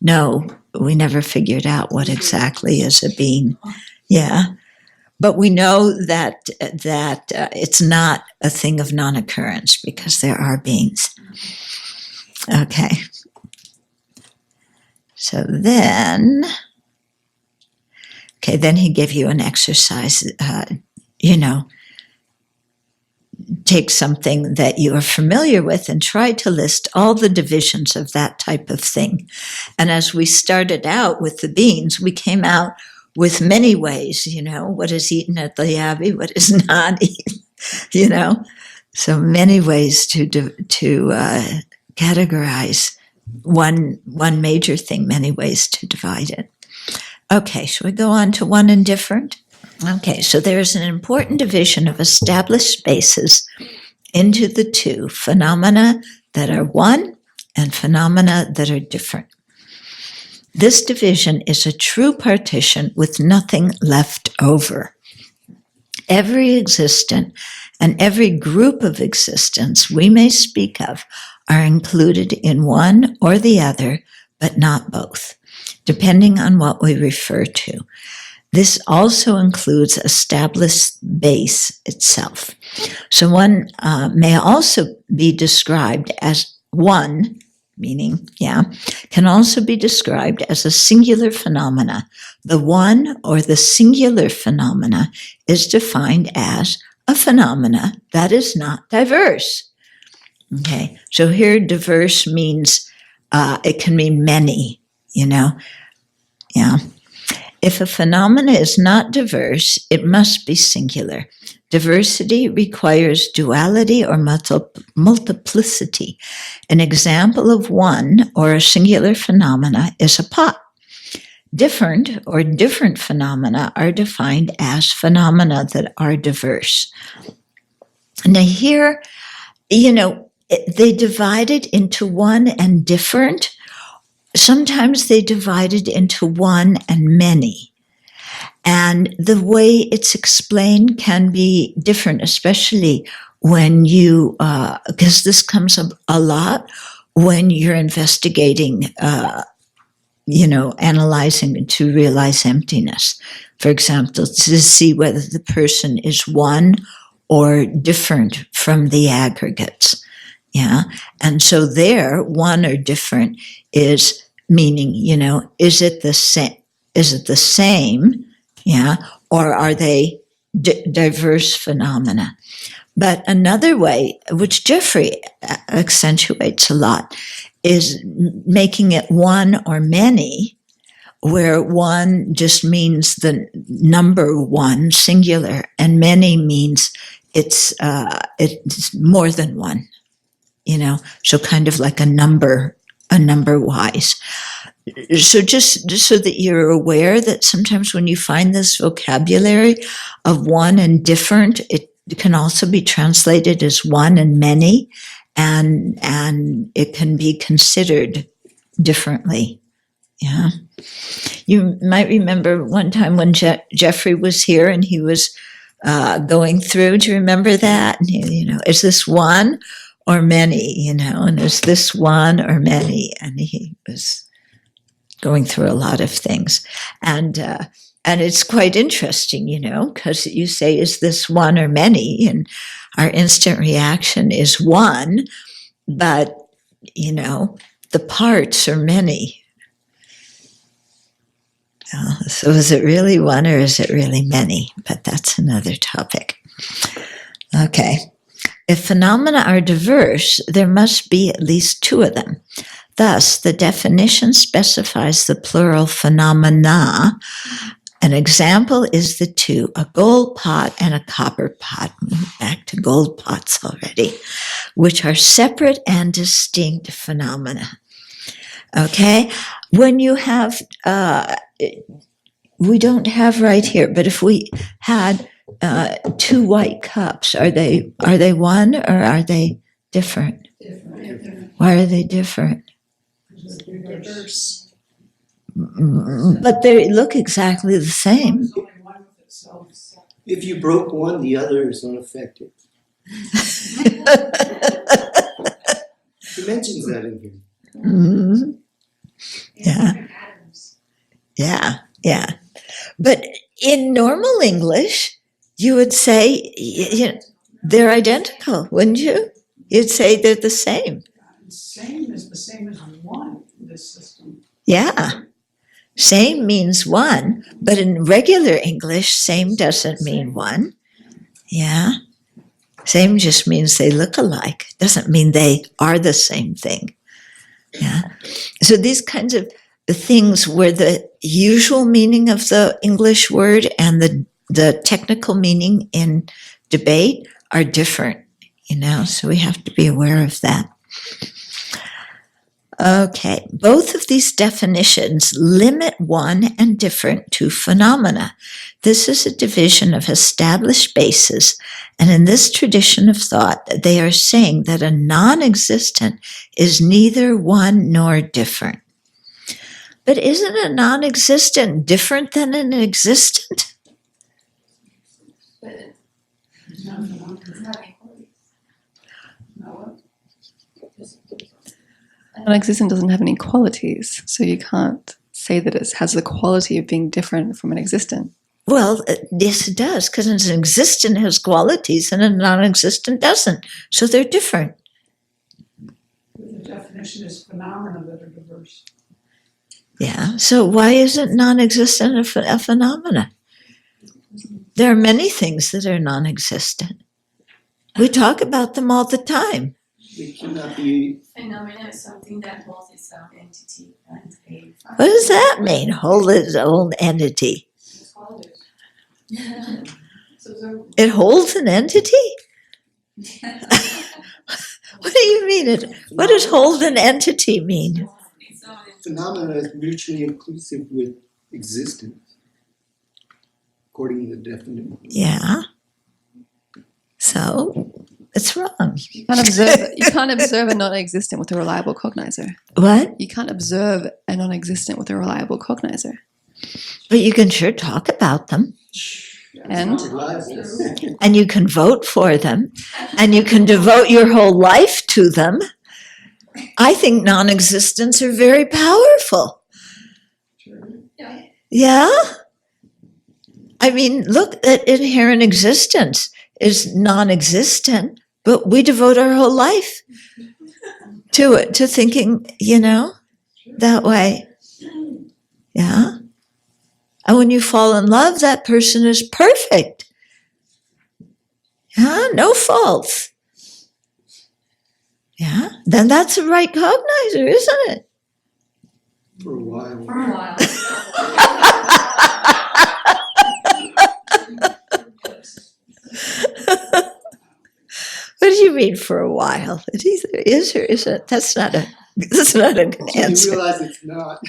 know. We never figured out what exactly is a being. Yeah. But we know that it's not a thing of non-occurrence because there are beings. Okay. So then he gave you an exercise, take something that you are familiar with and try to list all the divisions of that type of thing. And as we started out with the beings, we came out with many ways, what is eaten at the Abbey, what is not eaten, So many ways to categorize one major thing, many ways to divide it. Okay, shall we go on to one and different? Okay, so there's an important division of established spaces into the two, phenomena that are one and phenomena that are different. This division is a true partition with nothing left over. Every existent and every group of existence we may speak of are included in one or the other, but not both, depending on what we refer to. This also includes established base itself. So one may also be described as one, meaning, can also be described as a singular phenomena. The one or the singular phenomena is defined as a phenomena that is not diverse. Okay, so here diverse means, it can mean many, If a phenomena is not diverse, it must be singular. Diversity requires duality or multiplicity. An example of one or a singular phenomena is a pot. Different or different phenomena are defined as phenomena that are diverse. Now here, they divide it into one and different. Sometimes they divide it into one and many. And the way it's explained can be different, especially when you, because this comes up a lot when you're investigating, analyzing to realize emptiness. For example, to see whether the person is one or different from the aggregates. Yeah. And so there, one or different is meaning, is it the same? Is it the same? Yeah. Or are they diverse phenomena? But another way, which Jeffrey accentuates a lot, is making it one or many, where one just means the number one, singular, and many means it's more than one. So kind of like a number wise. So just so that you're aware that sometimes when you find this vocabulary of one and different, it can also be translated as one and many, and it can be considered differently. Yeah. You might remember one time when Jeffrey was here and he was going through, do you remember that? And is this one or many, and is this one or many? And he was going through a lot of things. And it's quite interesting, because you say, is this one or many? And our instant reaction is one, but, the parts are many. So is it really one or is it really many? But that's another topic. Okay. If phenomena are diverse, there must be at least two of them. Thus, the definition specifies the plural phenomena. An example is the two, a gold pot and a copper pot. Back to gold pots already, which are separate and distinct phenomena. Okay? When you have, we don't have right here, but if we had two white cups, are they one or are they different? Different. Why are they different? Diverse. But they look exactly the same. If you broke one, the other is unaffected. He mentions that in here. Mhm. Yeah. Yeah. But in normal English, you would say they're identical, wouldn't you? You'd say they're the same. Same is the same as one in this system. Yeah. Same means one, but in regular English, same doesn't mean one. Yeah. Same just means they look alike. Doesn't mean they are the same thing. Yeah. So these kinds of things where the usual meaning of the English word and the technical meaning in debate are different, so we have to be aware of that. Okay, both of these definitions limit one and different to phenomena. This is a division of established bases, and in this tradition of thought, they are saying that a non-existent is neither one nor different. But isn't a non-existent different than an existent? Non-existent doesn't have any qualities, so you can't say that it has the quality of being different from an existent. Well, yes, it does, because an existent has qualities and a non-existent doesn't. So they're different. The definition is phenomena that are diverse. Yeah, so why isn't non-existent a phenomena? There are many things that are non-existent. We talk about them all the time. It cannot be. Phenomena is something that holds its own entity and a. What does that mean, hold its own entity? It holds an entity? What do you mean? What does hold an entity mean? Phenomena is mutually inclusive with existence, according to the definition. Yeah. So it's wrong. You can't observe a non-existent with a reliable cognizer. What? You can't observe a non-existent with a reliable cognizer. But you can sure talk about them. And you can vote for them. And you can devote your whole life to them. I think non-existents are very powerful. Yeah? I mean, look at inherent existence is non-existent, but we devote our whole life to it, to thinking, that way. Yeah? And when you fall in love, that person is perfect. Yeah? No faults. Yeah? Then that's the right cognizer, isn't it? For a while. What do you mean for a while? It either is or isn't. That's not a good answer. You realize it's not.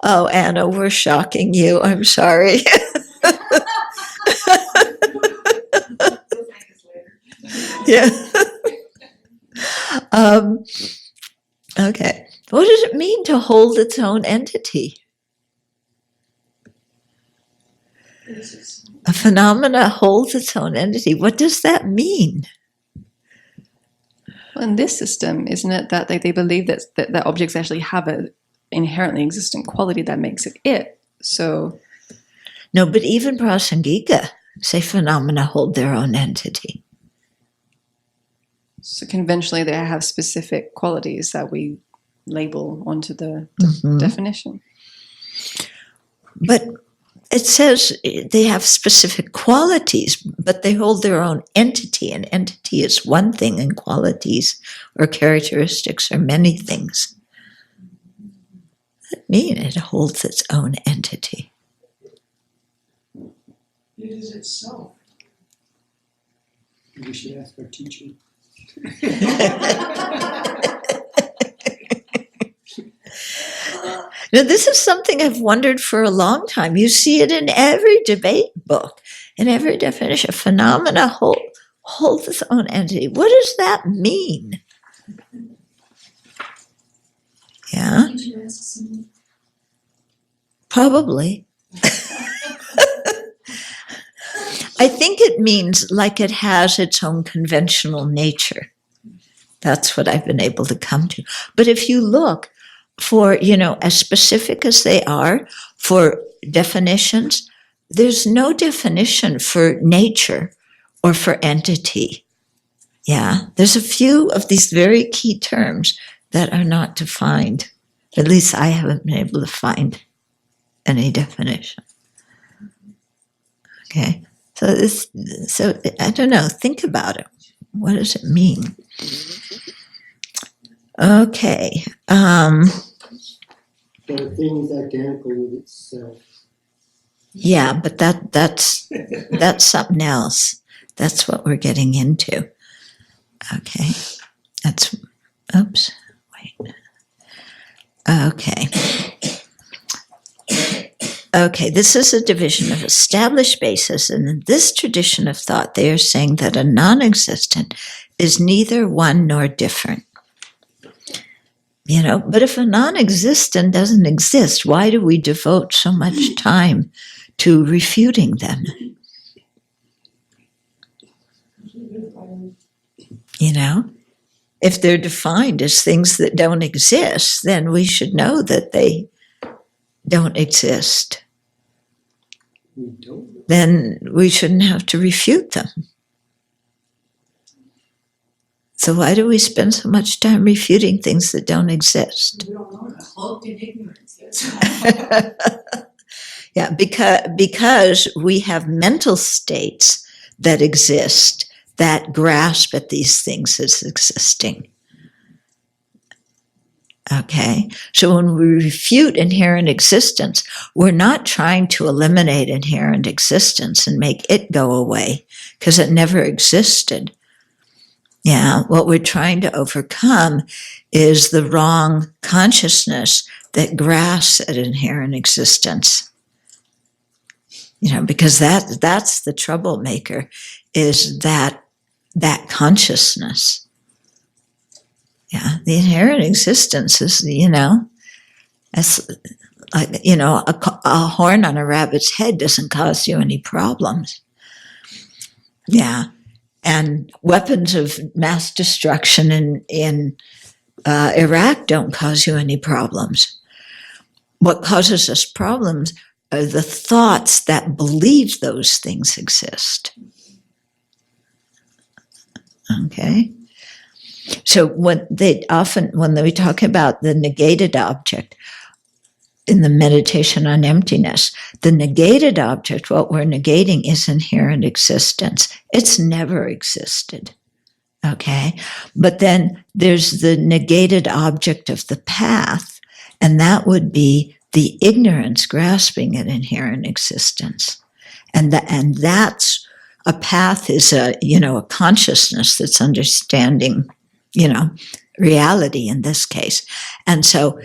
Oh, Anna, we're shocking you. I'm sorry. Yeah. Okay. What does it mean to hold its own entity? A phenomena holds its own entity. What does that mean? Well, in this system, isn't it that they believe that objects actually have an inherently existent quality that makes it? So, no, but even Prasangika say phenomena hold their own entity. So conventionally, they have specific qualities that we label onto the definition. But it says they have specific qualities, but they hold their own entity. An entity is one thing, and qualities or characteristics are many things. That means it holds its own entity. It is itself. We should ask our teacher. Now, this is something I've wondered for a long time. You see it in every debate book, in every definition. Phenomena holds its own entity. What does that mean? Yeah, Did you ask someone? probably. I think it means like it has its own conventional nature. That's what I've been able to come to. But if you look for, as specific as they are for definitions, there's no definition for nature or for entity. Yeah, there's a few of these very key terms that are not defined. At least I haven't been able to find any definition. Okay, so I don't know, think about it. What does it mean? Okay. But a thing is identical with itself. Yeah, but that's something else. That's what we're getting into. Okay. Oops. Wait. Okay. Okay, this is a division of established basis, and in this tradition of thought, they are saying that a non-existent is neither one nor different. But if a non-existent doesn't exist, why do we devote so much time to refuting them? If they're defined as things that don't exist, then we should know that they don't exist. Then we shouldn't have to refute them. So why do we spend so much time refuting things that don't exist? We don't know. Cloaked in ignorance. Yeah, because we have mental states that exist that grasp at these things as existing. Okay, so when we refute inherent existence, we're not trying to eliminate inherent existence and make it go away, because it never existed. Yeah, what we're trying to overcome is the wrong consciousness that grasps at inherent existence. Because that's the troublemaker, is that consciousness. Yeah, the inherent existence is, as like, a horn on a rabbit's head doesn't cause you any problems. Yeah. And weapons of mass destruction in Iraq don't cause you any problems. What causes us problems are the thoughts that believe those things exist. Okay? So when we talk about the negated object in the meditation on emptiness, the negated object, what we're negating is inherent existence. It's never existed. Okay? But then there's the negated object of the path, and that would be the ignorance grasping at inherent existence. And that's a path is a consciousness that's understanding, reality in this case. And so,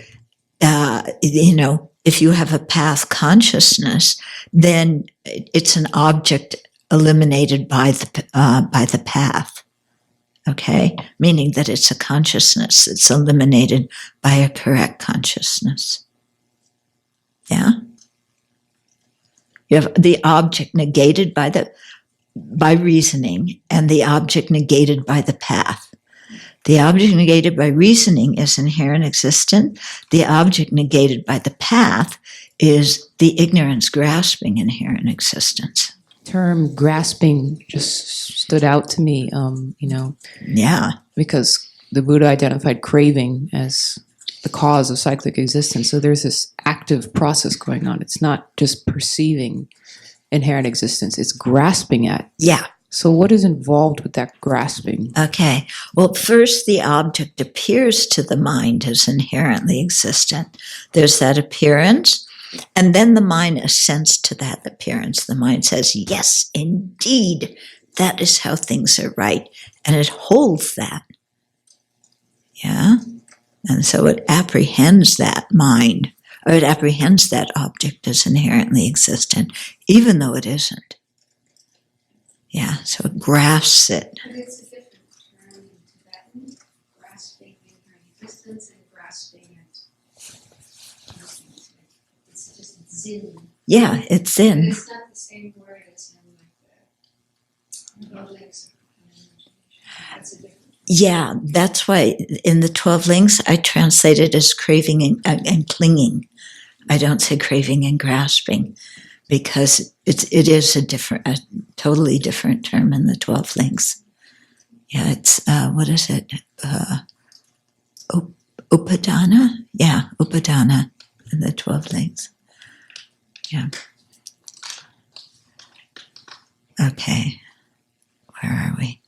if you have a path consciousness, then it's an object eliminated by the path. Okay, meaning that it's a consciousness that's eliminated by a correct consciousness. Yeah, you have the object negated by reasoning, and the object negated by the path. The object negated by reasoning is inherent existent. The object negated by the path is the ignorance grasping inherent existence. Term grasping just stood out to me, Yeah. because the Buddha identified craving as the cause of cyclic existence. So there's this active process going on. It's not just perceiving inherent existence, it's grasping at. Yeah. So what is involved with that grasping? Okay. Well, first, the object appears to the mind as inherently existent. There's that appearance, and then the mind assents to that appearance. The mind says, yes, indeed, that is how things are right. And it holds that. Yeah? And so it apprehends that mind, or it apprehends that object as inherently existent, even though it isn't. Yeah, so it grasps it. But it's a different term in Tibetan, grasping inherent existence and grasping at Yeah, it's in. It's not the same word as in like the 12 links. That's a different. Yeah, that's why in the 12 links I translate it as craving and clinging. I don't say craving and grasping because it is a totally different term in the 12 links. Yeah, it's what is it? Upadana? Yeah, Upadana in the 12 links. Yeah. Okay. Where are we?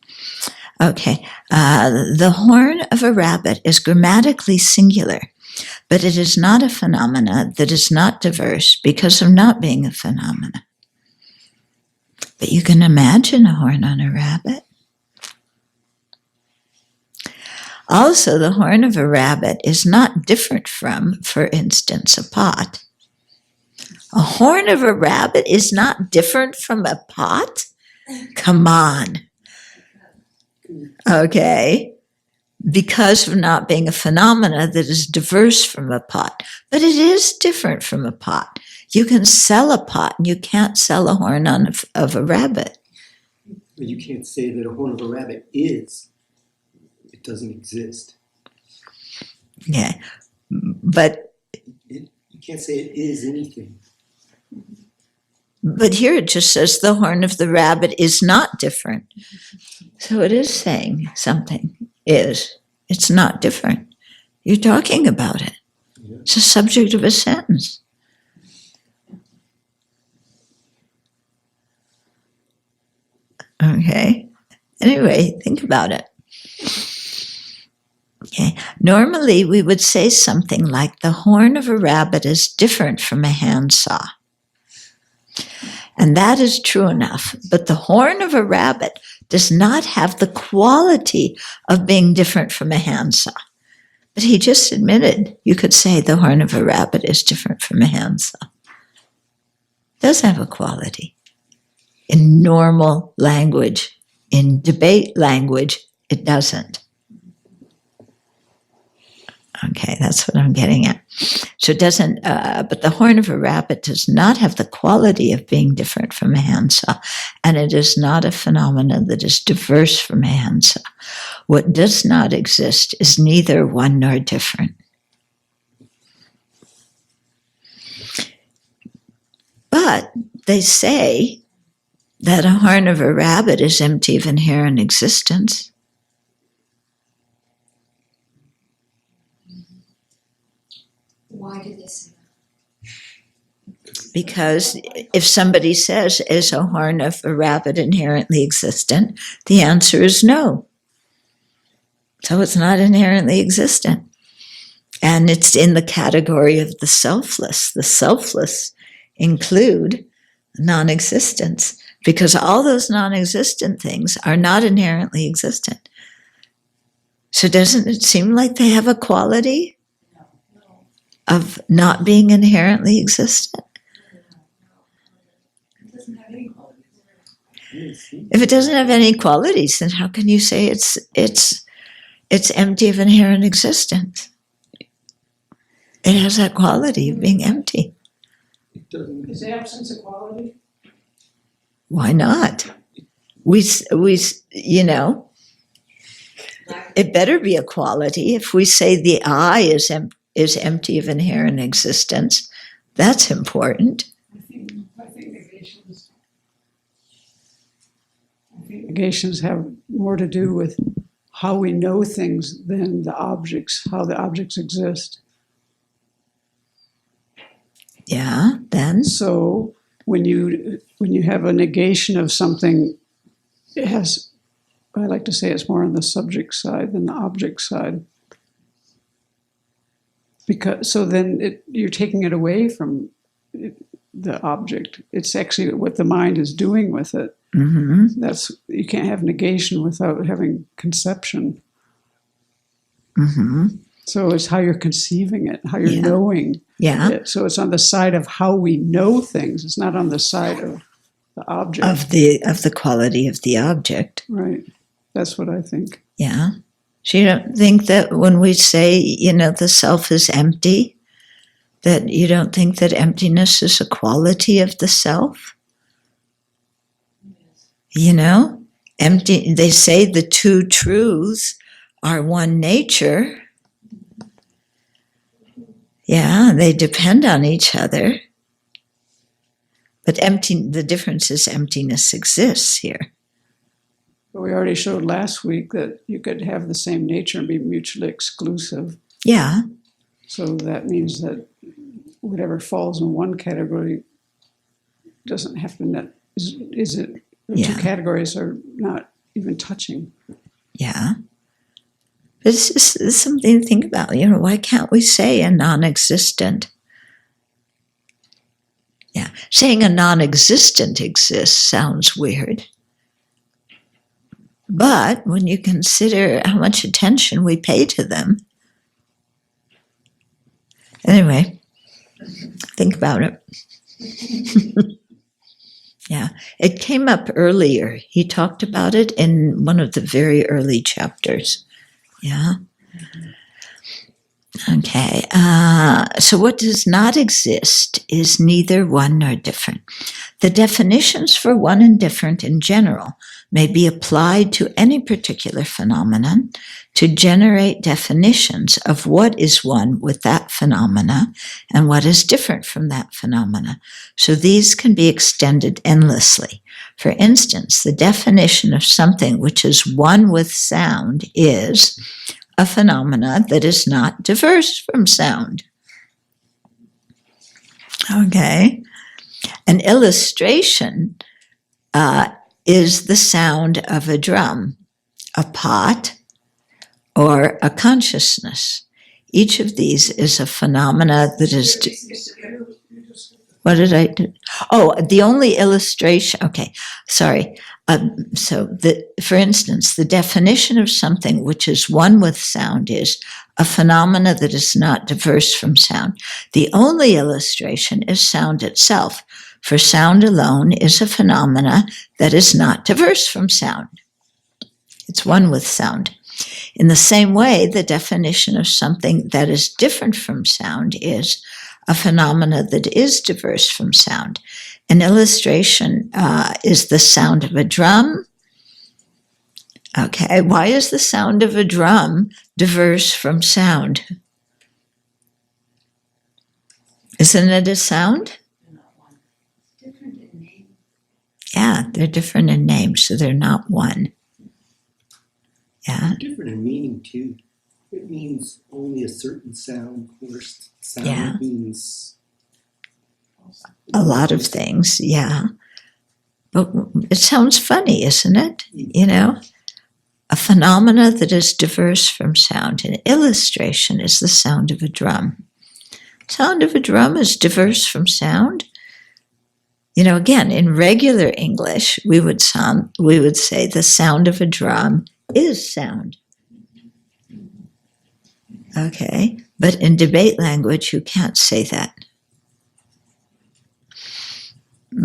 Okay. The horn of a rabbit is grammatically singular, but it is not a phenomena that is not diverse because of not being a phenomena. But you can imagine a horn on a rabbit. Also, the horn of a rabbit is not different from, for instance, a pot. A horn of a rabbit is not different from a pot? Come on. Okay. Because of not being a phenomena that is diverse from a pot. But it is different from a pot. You can sell a pot and you can't sell a horn of a rabbit. But you can't say that a horn of a rabbit is. It doesn't exist. Yeah. But You can't say it is anything. But here it just says the horn of the rabbit is not different. So it is saying something is. It's not different. You're talking about it. Yeah. It's the subject of a sentence. Okay. Anyway, think about it. Okay. Normally we would say something like the horn of a rabbit is different from a handsaw. And that is true enough. But the horn of a rabbit does not have the quality of being different from a handsaw. But he just admitted you could say the horn of a rabbit is different from a handsaw. It does have a quality. In normal language, in debate language, it doesn't. Okay, that's what I'm getting at. So it doesn't, but the horn of a rabbit does not have the quality of being different from a handsaw, and it is not a phenomenon that is diverse from a handsaw. What does not exist is neither one nor different. But they say that a horn of a rabbit is empty of inherent existence. Why did they say that? Because if somebody says, is a horn of a rabbit inherently existent? The answer is no. So it's not inherently existent. And it's in the category of the selfless. The selfless include non-existence, because all those non-existent things are not inherently existent. So doesn't it seem like they have a quality of not being inherently existent? It doesn't have any qualities. If it doesn't have any qualities, then how can you say it's empty of inherent existence? It has that quality of being empty. It doesn't. Is absence a quality? Why not? We it better be a quality. If we say the I is empty of inherent existence, that's important. I think negations have more to do with how we know things than the objects, how the objects exist. Yeah, then? So when you have a negation of something, it has, I like to say it's more on the subject side than the object side. Because so then you're taking it away from the object. It's actually what the mind is doing with it. Mm-hmm. You can't have negation without having conception. Mm-hmm. So it's how you're conceiving it, how you're knowing it. So it's on the side of how we know things. It's not on the side of the object. Of the quality of the object. Right. That's what I think. Yeah. So you don't think that when we say, the self is empty, That you don't think that emptiness is a quality of the self? You know, empty. They say the two truths are one nature. Yeah, they depend on each other. But the difference is emptiness exists here. But we already showed last week that you could have the same nature and be mutually exclusive. Yeah. So that means that whatever falls in one category doesn't have to is it the two categories are not even touching. Yeah. It's just something to think about. You know, why can't we say a non-existent? Yeah. Saying a non-existent exists sounds weird. But when you consider how much attention we pay to them, anyway, think about it. Yeah, it came up earlier. He talked about it in one of the very early chapters. Yeah. Okay. So what does not exist is neither one nor different. The definitions for one and different in general may be applied to any particular phenomenon to generate definitions of what is one with that phenomena and what is different from that phenomena. So these can be extended endlessly. For instance, the definition of something which is one with sound is a phenomena that is not diverse from sound. Okay. An illustration is the sound of a drum, a pot, or a consciousness. Each of these is a phenomena that is... What did I do? Oh, the only illustration... Okay, sorry. For instance, the definition of something which is one with sound is a phenomena that is not diverse from sound. The only illustration is sound itself, for sound alone is a phenomena that is not diverse from sound. It's one with sound. In the same way, the definition of something that is different from sound is a phenomena that is diverse from sound. An illustration is the sound of a drum. Okay, why is the sound of a drum diverse from sound? Isn't it a sound? Yeah, they're different in name, so they're not one. Yeah. Different in meaning too. It means only a certain sound. Of course, sound means a lot of things, yeah. But it sounds funny, isn't it? You know, a phenomena that is diverse from sound. An illustration is the sound of a drum. Sound of a drum is diverse from sound. You know, again, in regular English, we would say the sound of a drum is sound. Okay, but in debate language, you can't say that.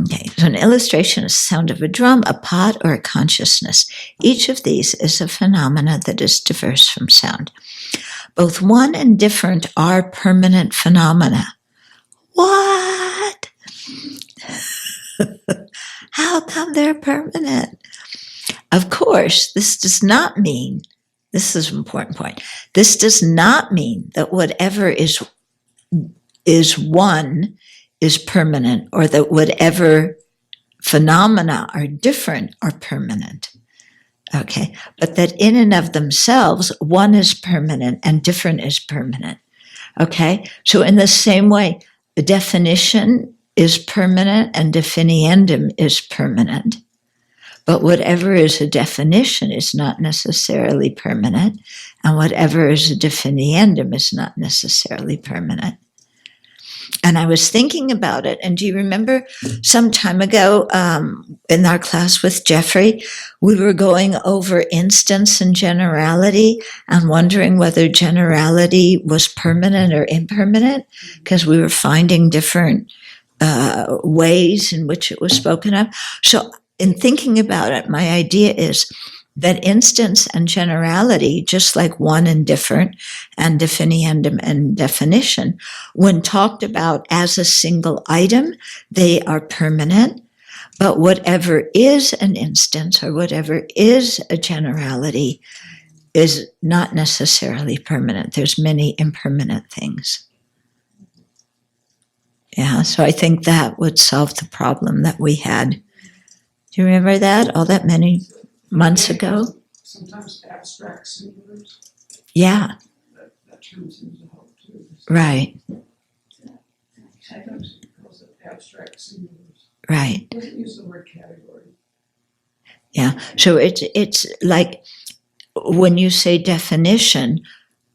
Okay, so an illustration is the sound of a drum, a pot, or a consciousness. Each of these is a phenomena that is diverse from sound. Both one and different are permanent phenomena. What? How come they're permanent? Of course, this does not mean, this is an important point, this does not mean that whatever is one is permanent, or that whatever phenomena are different are permanent. Okay, but that in and of themselves, one is permanent and different is permanent. Okay, so in the same way, the definition is permanent and definiendum is permanent. But whatever is a definition is not necessarily permanent, and whatever is a definiendum is not necessarily permanent. And I was thinking about it, and do you remember some time ago in our class with Jeffrey, we were going over instance and generality and wondering whether generality was permanent or impermanent, because we were finding different ways in which it was spoken of. So in thinking about it, my idea is that instance and generality, just like one and different and definiendum and definition, when talked about as a single item, they are permanent. But whatever is an instance or whatever is a generality is not necessarily permanent. There's many impermanent things. Yeah, so I think that would solve the problem that we had. Do you remember that all that many months ago? Sometimes abstract singulars. Yeah. That term seems to help too. Right. Sometimes it calls it abstract singulars. Right. It doesn't use the word category. Yeah. So it's like when you say definition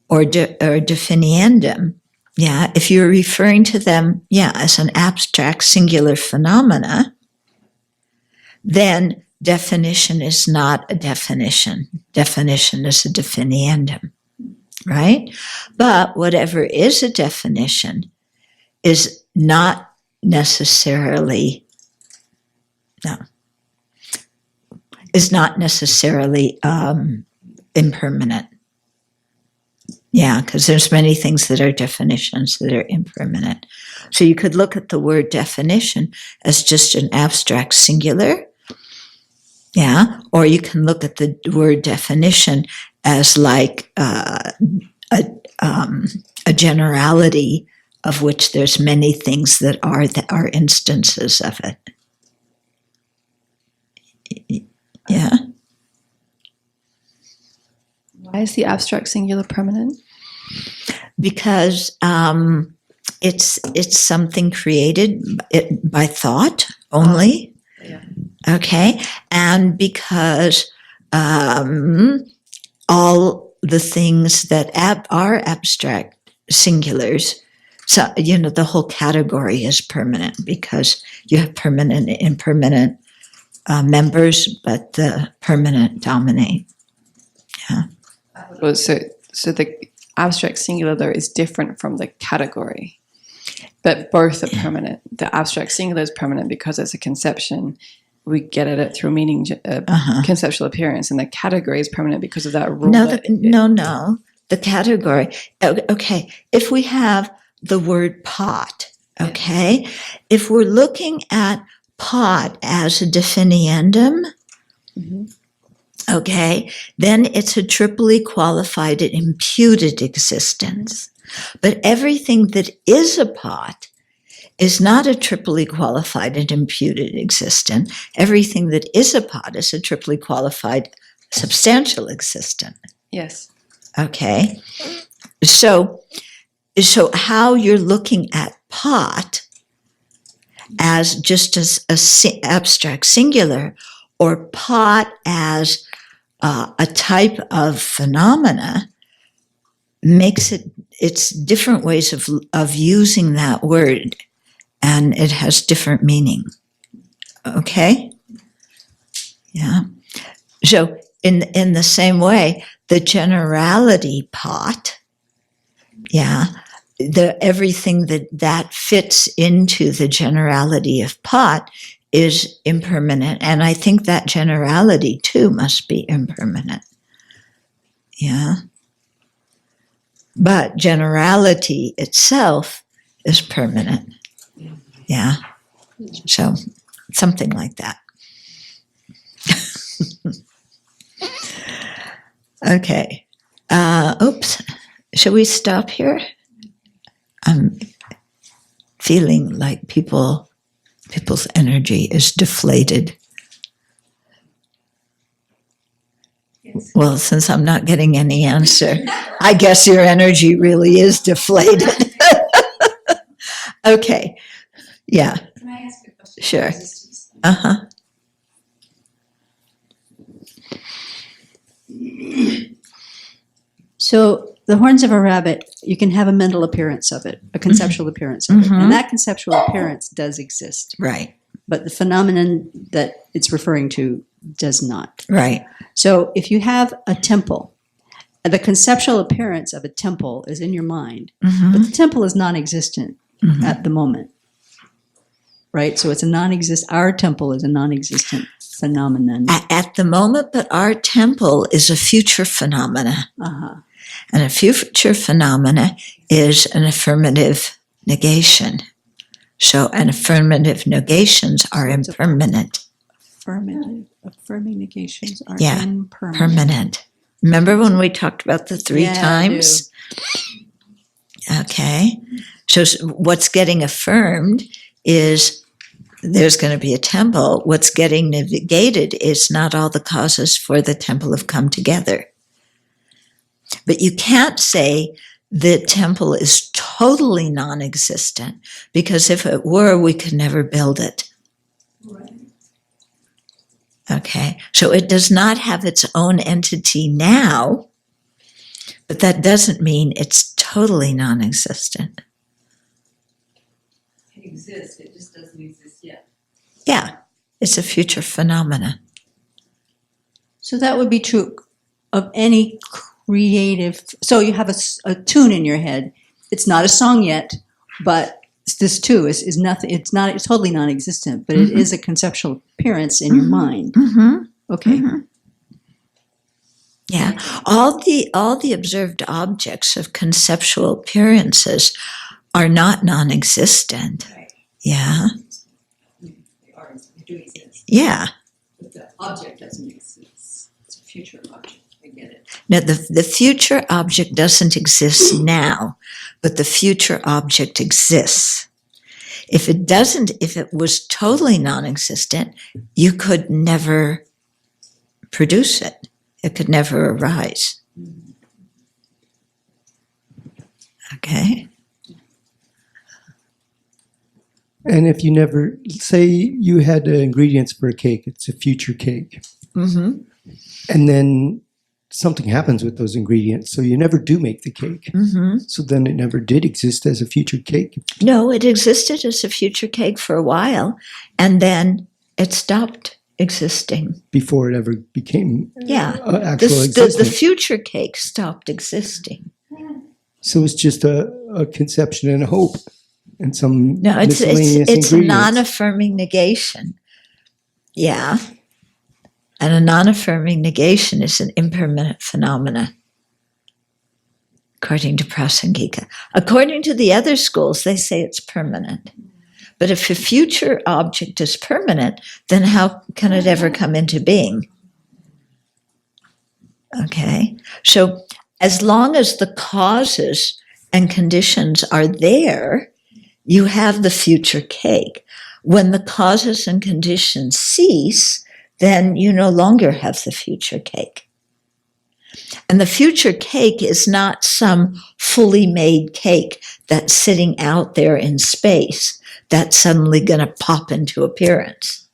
or definiendum, yeah, if you're referring to them, yeah, as an abstract singular phenomena, then definition is not a definition. Definition is a definiendum, right? But whatever is a definition is not necessarily, impermanent. Yeah, because there's many things that are definitions that are impermanent. So you could look at the word definition as just an abstract singular. Yeah, or you can look at the word definition as like a generality of which there's many things that are instances of it. Yeah. Why is the abstract singular permanent? Because it's something created by thought only. Yeah. Okay, and because all the things that are abstract singulars, so the whole category is permanent because you have permanent and impermanent members, but the permanent dominate. Yeah. Well, so the abstract singular though is different from the category, but both are permanent. The abstract singular is permanent because it's a conception. We get at it through meaning, conceptual appearance, and the category is permanent because of that rule. No, the category. Okay, if we have the word pot, okay, if we're looking at pot as a definiendum, okay, then it's a triply qualified and imputed existence. But everything that is a pot is not a triply qualified and imputed existent. Everything that is a pot is a triply qualified substantial existent. Yes. Okay. So how you're looking at pot as just as a abstract singular, or pot as a type of phenomena, makes it's different ways of using that word, and it has different meaning. Okay? Yeah. So in the same way, the generality pot, yeah, everything that fits into the generality of pot is impermanent, and I think that generality too must be impermanent. Yeah. But generality itself is permanent. Yeah. So something like that. Okay. Oops. Should we stop here? I'm feeling like people's energy is deflated. Yes. Well, since I'm not getting any answer, I guess your energy really is deflated. Okay. Yeah. Can I ask a question? Sure. Uh-huh. So the horns of a rabbit, you can have a mental appearance of it, a conceptual appearance of it. And that conceptual appearance does exist. Right. But the phenomenon that it's referring to does not. Right. So if you have a temple, the conceptual appearance of a temple is in your mind, but the temple is non-existent at the moment. Right? So it's a our temple is a non-existent phenomenon. At the moment, but our temple is a future phenomena. Uh-huh. And a future phenomena is an affirmative negation. So, and affirmative negations are impermanent. Affirming negations are Yeah, impermanent. permanent. Remember when we talked about the three times? Okay. So what's getting affirmed is there's going to be a temple. What's getting negated is not all the causes for the temple have come together. But you can't say the temple is totally non-existent, because if it were, we could never build it. Okay, so it does not have its own entity now, but that doesn't mean it's totally non-existent. It exists, it just doesn't exist yet. Yeah, it's a future phenomena. So that would be true of any creative. So you have a tune in your head. It's not a song yet, but this too is nothing. It's totally non-existent, but it is a conceptual appearance in your mind. Okay. Yeah, all the observed objects of conceptual appearances are not non-existent. Yeah. They do exist. Yeah. But the object doesn't exist. It's a future object. I get it. Now, the future object doesn't exist now, but the future object exists. If it was totally non-existent, you could never produce it. It could never arise. Okay? And if you never, say you had the ingredients for a cake, it's a future cake. Mm-hmm. And then something happens with those ingredients, so you never do make the cake. Mm-hmm. So then it never did exist as a future cake. No, it existed as a future cake for a while, and then it stopped existing. Before it ever became actual The existence. future cake stopped existing. So it's just a conception and a hope and some No, it's miscellaneous a ingredients. non-affirming negation. Yeah. And a non-affirming negation is an impermanent phenomena, according to Prasangika. According to the other schools, they say it's permanent. But if a future object is permanent, then how can it ever come into being? Okay. So as long as the causes and conditions are there, you have the future cake. When the causes and conditions cease, then you no longer have the future cake. And the future cake is not some fully made cake that's sitting out there in space that's suddenly going to pop into appearance.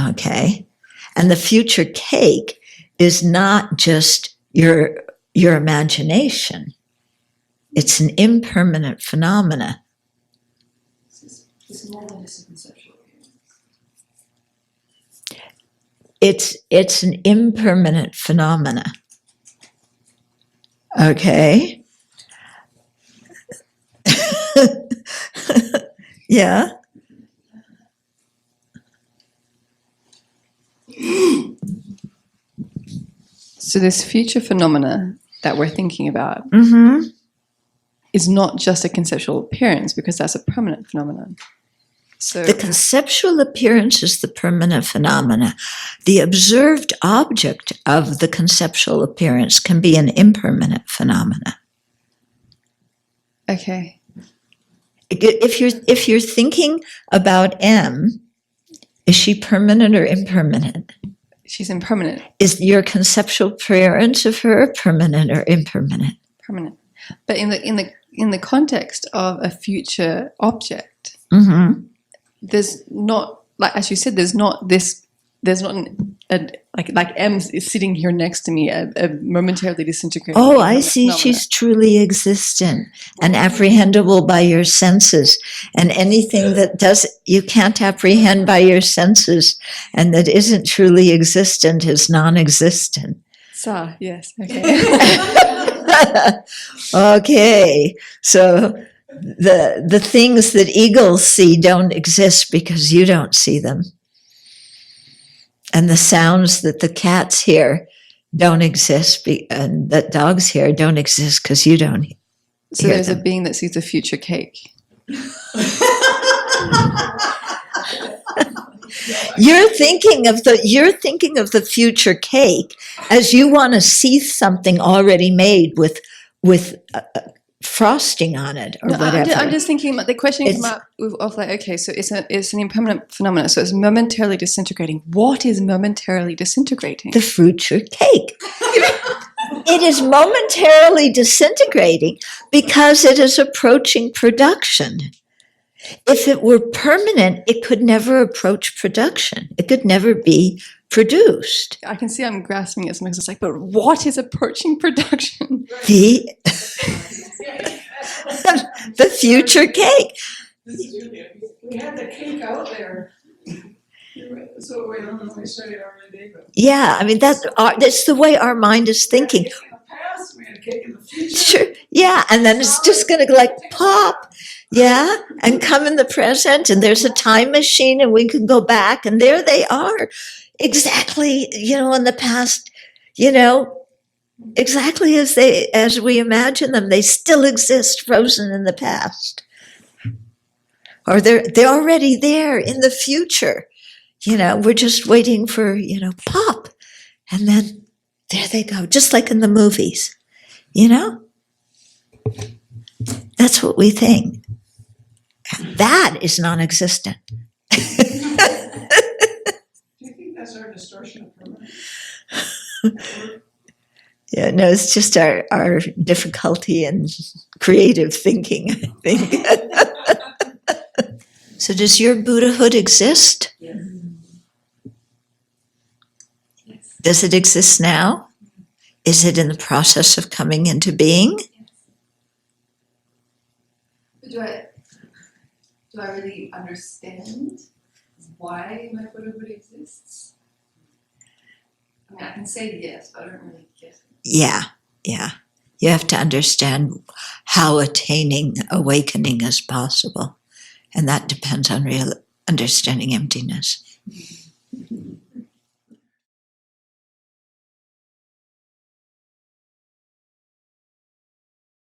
Okay? And the future cake is not just your imagination. It's an impermanent phenomena. It's more than just a conceptual appearance. It's an impermanent phenomena. Okay? Yeah? So this future phenomena that we're thinking about is not just a conceptual appearance, because that's a permanent phenomenon. So The conceptual appearance is the permanent phenomena. The observed object of the conceptual appearance can be an impermanent phenomena. okay. If you're thinking about M, is she permanent or impermanent? She's impermanent. Is your conceptual appearance of her permanent or impermanent? Permanent. But in the context of a future object, Mm-hmm. there's not, like as you said, there's not like M is sitting here next to me, a momentarily disintegrating. Oh, I see. phenomena. She's truly existent and apprehendable by your senses. And anything that you can't apprehend by your senses and that isn't truly existent is non-existent. Sa, yes. Okay. Okay. So the things that eagles see don't exist because you don't see them. And the sounds that the cats hear don't exist, and that dogs hear don't exist because you don't So hear there's them. a being that sees the future cake. You're thinking of the future cake as you want to see something already made with frosting on it or whatever. I'm just thinking. The question came up of like, okay, so it's an impermanent phenomenon. So it's momentarily disintegrating. What is momentarily disintegrating? The future cake. It is momentarily disintegrating because it is approaching production. If it were permanent, it could never approach production. It could never be produced. I can see I'm grasping it because it's like, but what is approaching production? The future cake. We had the cake out there. So we don't know we say it every day, but Yeah, I mean that's the way our mind is thinking. in the past, we had cake in the future. Sure, yeah, and then it's just going to like pop, yeah, and come in the present, and there's a time machine, and we can go back, and there they are, exactly, in the past, exactly as we imagine them. They still exist, frozen in the past, or they're already there in the future. We're just waiting for pop, and then there they go, just like in the movies. That's what we think. That is non-existent. Do you think that's our distortion of permanence? Yeah, no, it's just our difficulty in creative thinking, I think. So does your Buddhahood exist? Yes. Does it exist now? Is it in the process of coming into being? Do I really understand why my Buddhahood exists? I mean, I can say yes, but I don't really get it. Yeah. You have to understand how attaining awakening is possible. And that depends on real understanding emptiness.